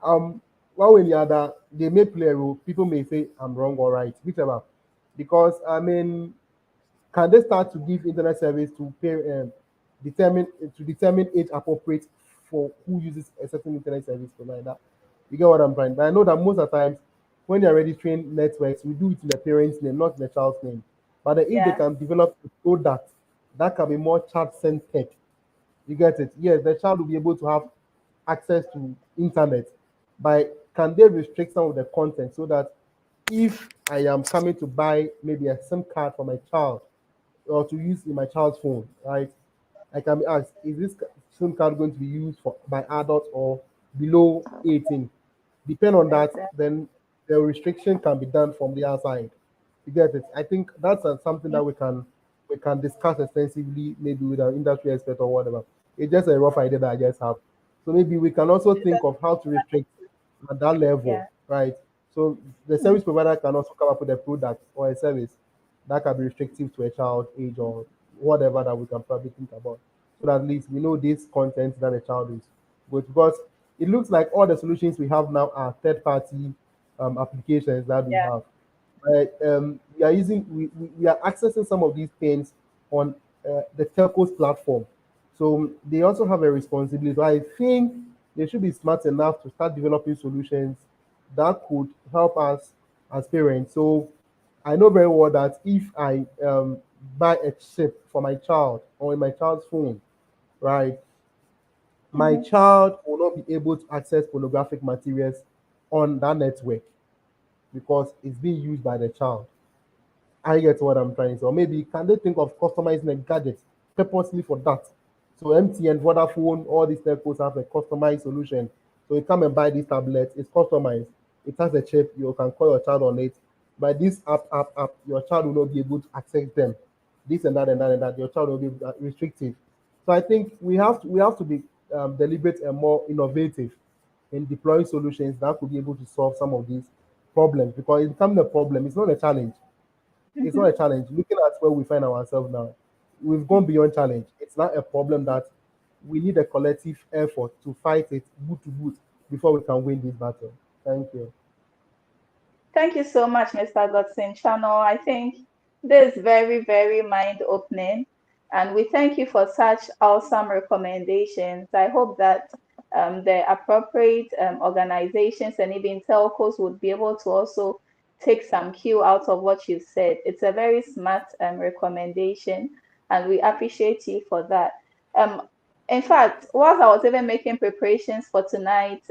One way or the other, they may play a role. People may say I'm wrong or right, whichever. Because I mean, can they start to give internet service to pay, determine age appropriate for who uses a certain internet service provider? You get what I'm trying. But I know that most of the times when they're registering networks, we do it in the parent's name, not in the child's name. But then if they can develop a product that can be more child-centered, you get it? Yes, the child will be able to have access to internet. But can they restrict some of the content so that if I am coming to buy maybe a SIM card for my child or to use in my child's phone, right? I can be asked, is this SIM card going to be used for by adults or below 18? Depend on that, then the restriction can be done from the outside. You get it? I think that's something that we can discuss extensively, maybe with our industry expert or whatever. It's just a rough idea that I just have. So maybe we can also think of how to restrict at that level, right? So the service provider can also come up with a product or a service that can be restrictive to a child age or whatever that we can probably think about. So that at least we know this content that a child is good. Because it looks like all the solutions we have now are third-party applications that we have. We are we are accessing some of these things on the telcos platform. So they also have a responsibility. So I think they should be smart enough to start developing solutions that could help us as parents. So I know very well that if I buy a chip for my child or in my child's phone, right, my child will not be able to access pornographic materials on that network because it's being used by the child. I get what I'm trying to say. Or maybe can they think of customizing a gadget purposely for that. So MTN, Vodafone, all these telcos have a customized solution. So you come and buy this tablet, it's customized. It has a chip, you can call your child on it. By this app, your child will not be able to access them. This and that and that and that. Your child will be restricted. So I think we have to be deliberate and more innovative in deploying solutions that could be able to solve some of these problems, because it becomes a problem. It's not a challenge. It's not a challenge. Looking at where we find ourselves now, we've gone beyond challenge. It's not a problem that we need a collective effort to fight it boot to boot before we can win this battle. Thank you. Thank you so much, Mr. Godson Channel. I think this is very, very mind-opening, and we thank you for such awesome recommendations. I hope that the appropriate organizations and even telcos would be able to also take some cue out of what you said. It's a very smart recommendation, and we appreciate you for that. In fact, whilst I was even making preparations for tonight's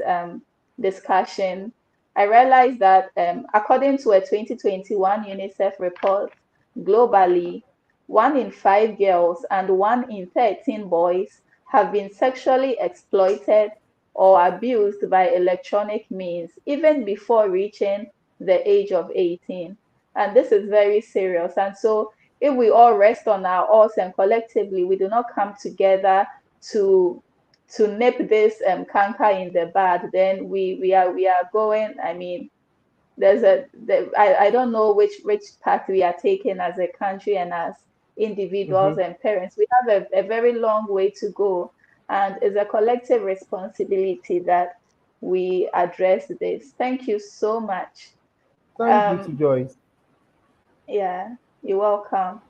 discussion, I realized that according to a 2021 UNICEF report, globally, 1 in 5 girls and 1 in 13 boys have been sexually exploited or abused by electronic means, even before reaching the age of 18. And this is very serious. And so if we all rest on our oars and collectively we do not come together to nip this canker in the bud, then we are going. I mean, I don't know which path we are taking as a country and as individuals and parents. We have a very long way to go, and it's a collective responsibility that we address this. Thank you so much. Thank you to Joyce. Yeah, you're welcome.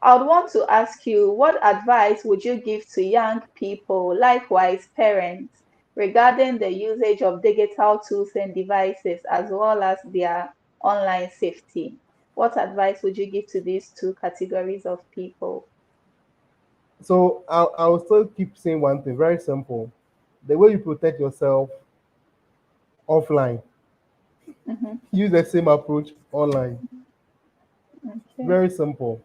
I would want to ask you, what advice would you give to young people, likewise parents, regarding the usage of digital tools and devices as well as their online safety? What advice would you give to these two categories of people? So I'll still keep saying one thing, very simple. The way you protect yourself offline, use the same approach online. Okay. Very simple.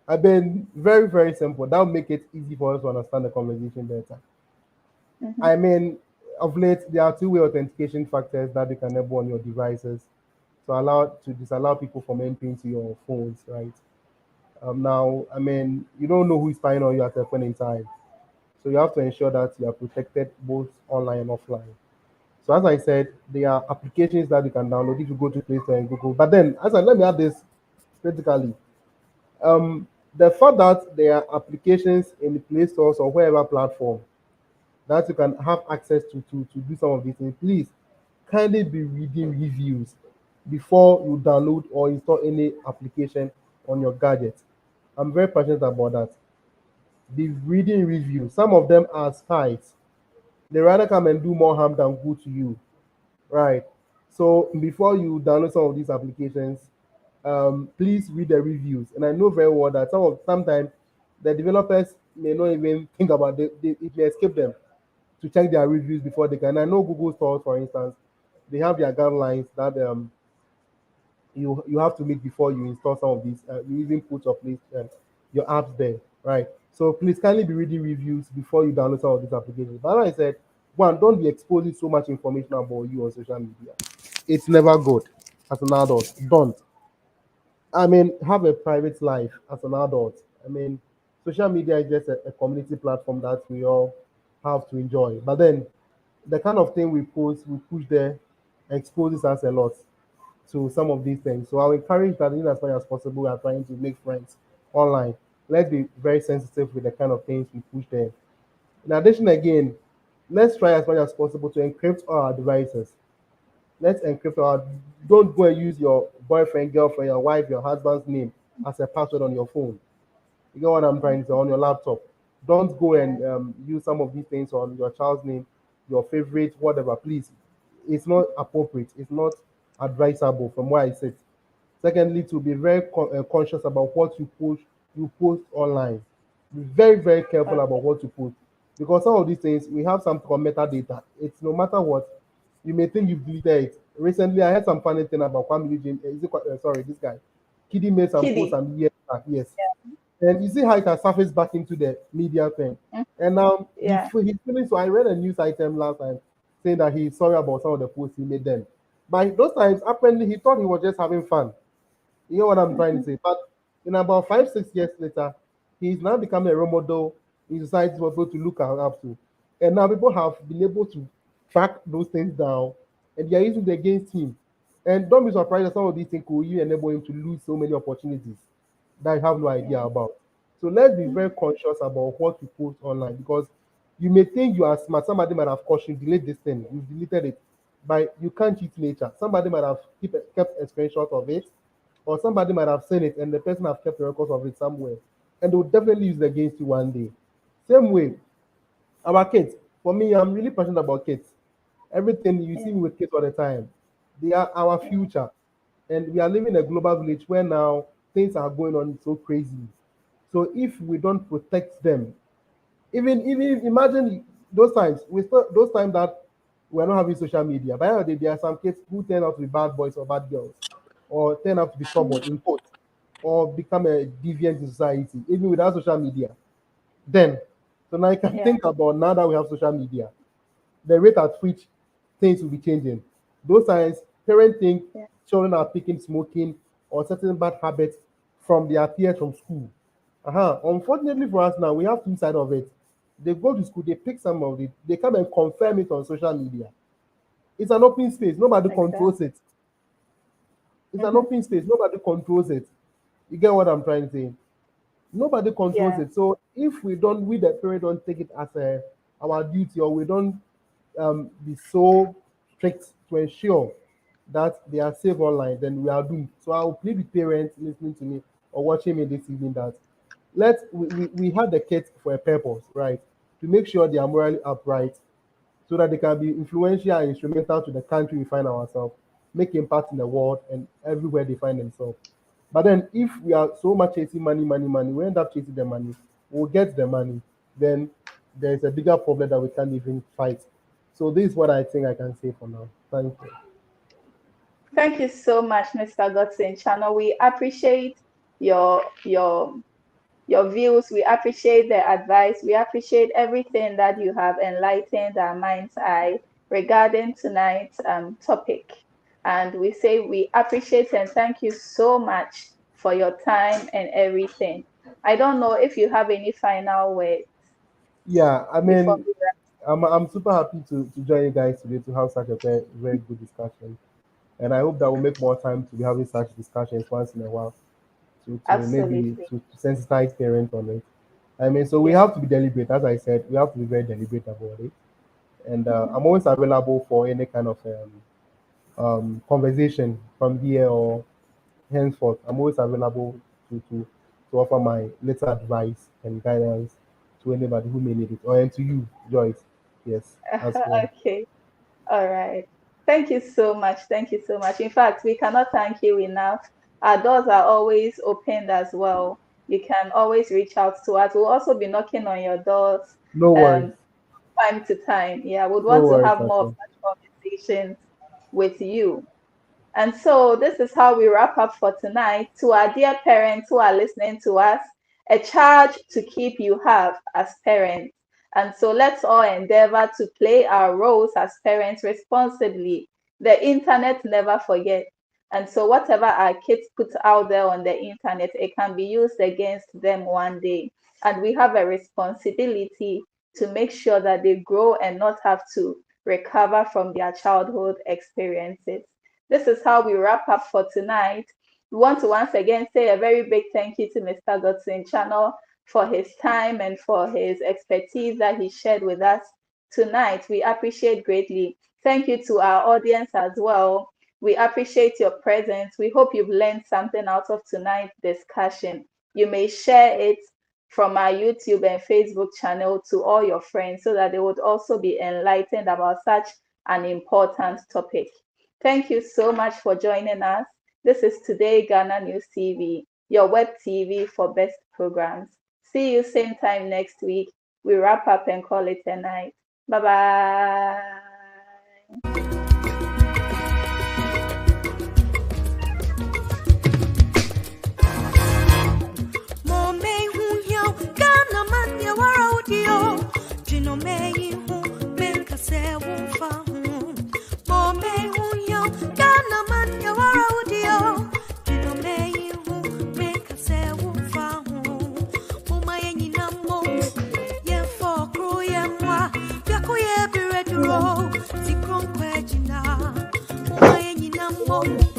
I've been very, very simple. That'll make it easy for us to understand the conversation better. I mean, of late, there are two-way authentication factors that you can enable on your devices to disallow people from entering to your phones, right? Now, I mean, you don't know who is spying on you at a point in time. So you have to ensure that you are protected both online and offline. So as I said, there are applications that you can download if you go to Play Store and Google. But then, let me add this critically. The fact that there are applications in the Play Stores or wherever platform that you can have access to do some of these things, please kindly be reading reviews before you download or install any application on your gadget. I'm very passionate about that. Be reading reviews. Some of them are spies. They rather come and do more harm than good to you, right? So before you download some of these applications, please read the reviews. And I know very well that sometimes the developers may not even think about it. It may escape them to check their reviews before they can. I know Google stores, for instance, they have their guidelines that you have to meet before you install some of these. You even put your apps there, right? So please kindly be reading reviews before you download some of these applications. But like I said, one, don't be exposing so much information about you on social media. It's never good as an adult. Don't. I mean, have a private life as an adult. I mean, social media is just a community platform that we all have to enjoy. But then the kind of thing we push there exposes us a lot to some of these things. So I'll encourage that in as much as possible, we are trying to make friends online. Let's be very sensitive with the kind of things we push there. In addition, again, let's try as much as possible to encrypt our devices. Let's encrypt our. Don't go and use your boyfriend, girlfriend, your wife, your husband's name as a password on your phone. You know what I'm trying to say, on your laptop. Don't go and use some of these things on your child's name, your favorite, whatever. Please, it's not appropriate. It's not advisable from where I sit. Secondly, to be very conscious about what you post online. Be very, very careful about what you post, because some of these things we have some called metadata. It's no matter what, you may think you've deleted it. Recently, I heard some funny thing about Kwame James. Sorry, this guy. Kiddy made some posts some years back. Yes. And you see how it has surfaced back into the media thing. And now Yeah. he's feeling so. I read a news item last time saying that he's sorry about some of the posts he made then. But those times, apparently, he thought he was just having fun. You know what I'm trying to say? But in about 5-6 years later, he's now become a role model in society for people to look up to. And now people have been able to track those things down and they are using it against him. And don't be surprised that some of these things could even enable him to lose so many opportunities that you have no idea about. So let's be very conscious about what you post online because you may think you are smart. Somebody might have cautioned you, delete this thing, you've deleted it. But you can't cheat nature. Somebody might have kept a screenshot of it, or somebody might have seen it and the person have kept a record of it somewhere. And they will definitely use it against you one day. Same way, our kids. For me, I'm really passionate about kids. Everything you see me with kids all the time. They are our future. And we are living in a global village where now things are going on so crazy. So if we don't protect them, even imagine those times, those times that we're not having social media. By the way, there are some kids who turn out to be bad boys or bad girls, or turn out to be stubborn in quote, or become a deviant in society, even without social media. Then, so now you can think about now that we have social media, the rate at which things will be changing. Those times, parents think children are picking smoking or certain bad habits from their peers from school. Unfortunately for us now, we have two sides of it. They go to school, they pick some of it, they come and confirm it on social media. It's an open space, nobody controls it. It's an open space, nobody controls it. You get what I'm trying to say? Nobody controls it. So if we the parent don't take it as our duty, or we don't be so strict to ensure that they are safe online, then we are doomed. So I will plead with parents listening to me or watching me this evening that we had the kids for a purpose, right? To make sure they are morally upright, so that they can be influential and instrumental to the country we find ourselves, make impact in the world and everywhere they find themselves. But then if we are so much chasing money, we end up chasing the money, we'll get the money, then there's a bigger problem that we can't even fight. So this is what I think I can say for now. Thank you. Thank you so much, Mr. Godson Channel. We appreciate your views. We appreciate the advice. We appreciate everything that you have enlightened our mind's eye regarding tonight's topic. And we say we appreciate and thank you so much for your time and everything. I don't know if you have any final words. Yeah, I mean, I'm super happy to join you guys today to have such a very, very good discussion. And I hope that we'll make more time to be having such discussions once in a while to maybe to sensitize parents on it. I mean, so we have to be deliberate, as I said, we have to be very deliberate about it. And I'm always available for any kind of conversation from here or henceforth. I'm always available to offer my little advice and guidance to anybody who may need it, or and to you, Joyce. Yes. Okay. All right. Thank you so much. Thank you so much. In fact, we cannot thank you enough. Our doors are always opened as well. You can always reach out to us. We'll also be knocking on your doors. No worries. Time to time. Yeah, we'd want to have more of such conversations with you. And so this is how we wrap up for tonight. To our dear parents who are listening to us, a charge to keep you have as parents. And so let's all endeavor to play our roles as parents responsibly. The internet never forgets. And so whatever our kids put out there on the internet, it can be used against them one day. And we have a responsibility to make sure that they grow and not have to recover from their childhood experiences. This is how we wrap up for tonight. We want to once again say a very big thank you to Mr. Godson Channel for his time and for his expertise that he shared with us tonight. We appreciate greatly. Thank you to our audience as well. We appreciate your presence. We hope you've learned something out of tonight's discussion. You may share it from our YouTube and Facebook channel to all your friends so that they would also be enlightened about such an important topic. Thank you so much for joining us. This is Today Ghana News TV, your web TV for best programs. See you same time next week. We wrap up and call it a night. Bye-bye. one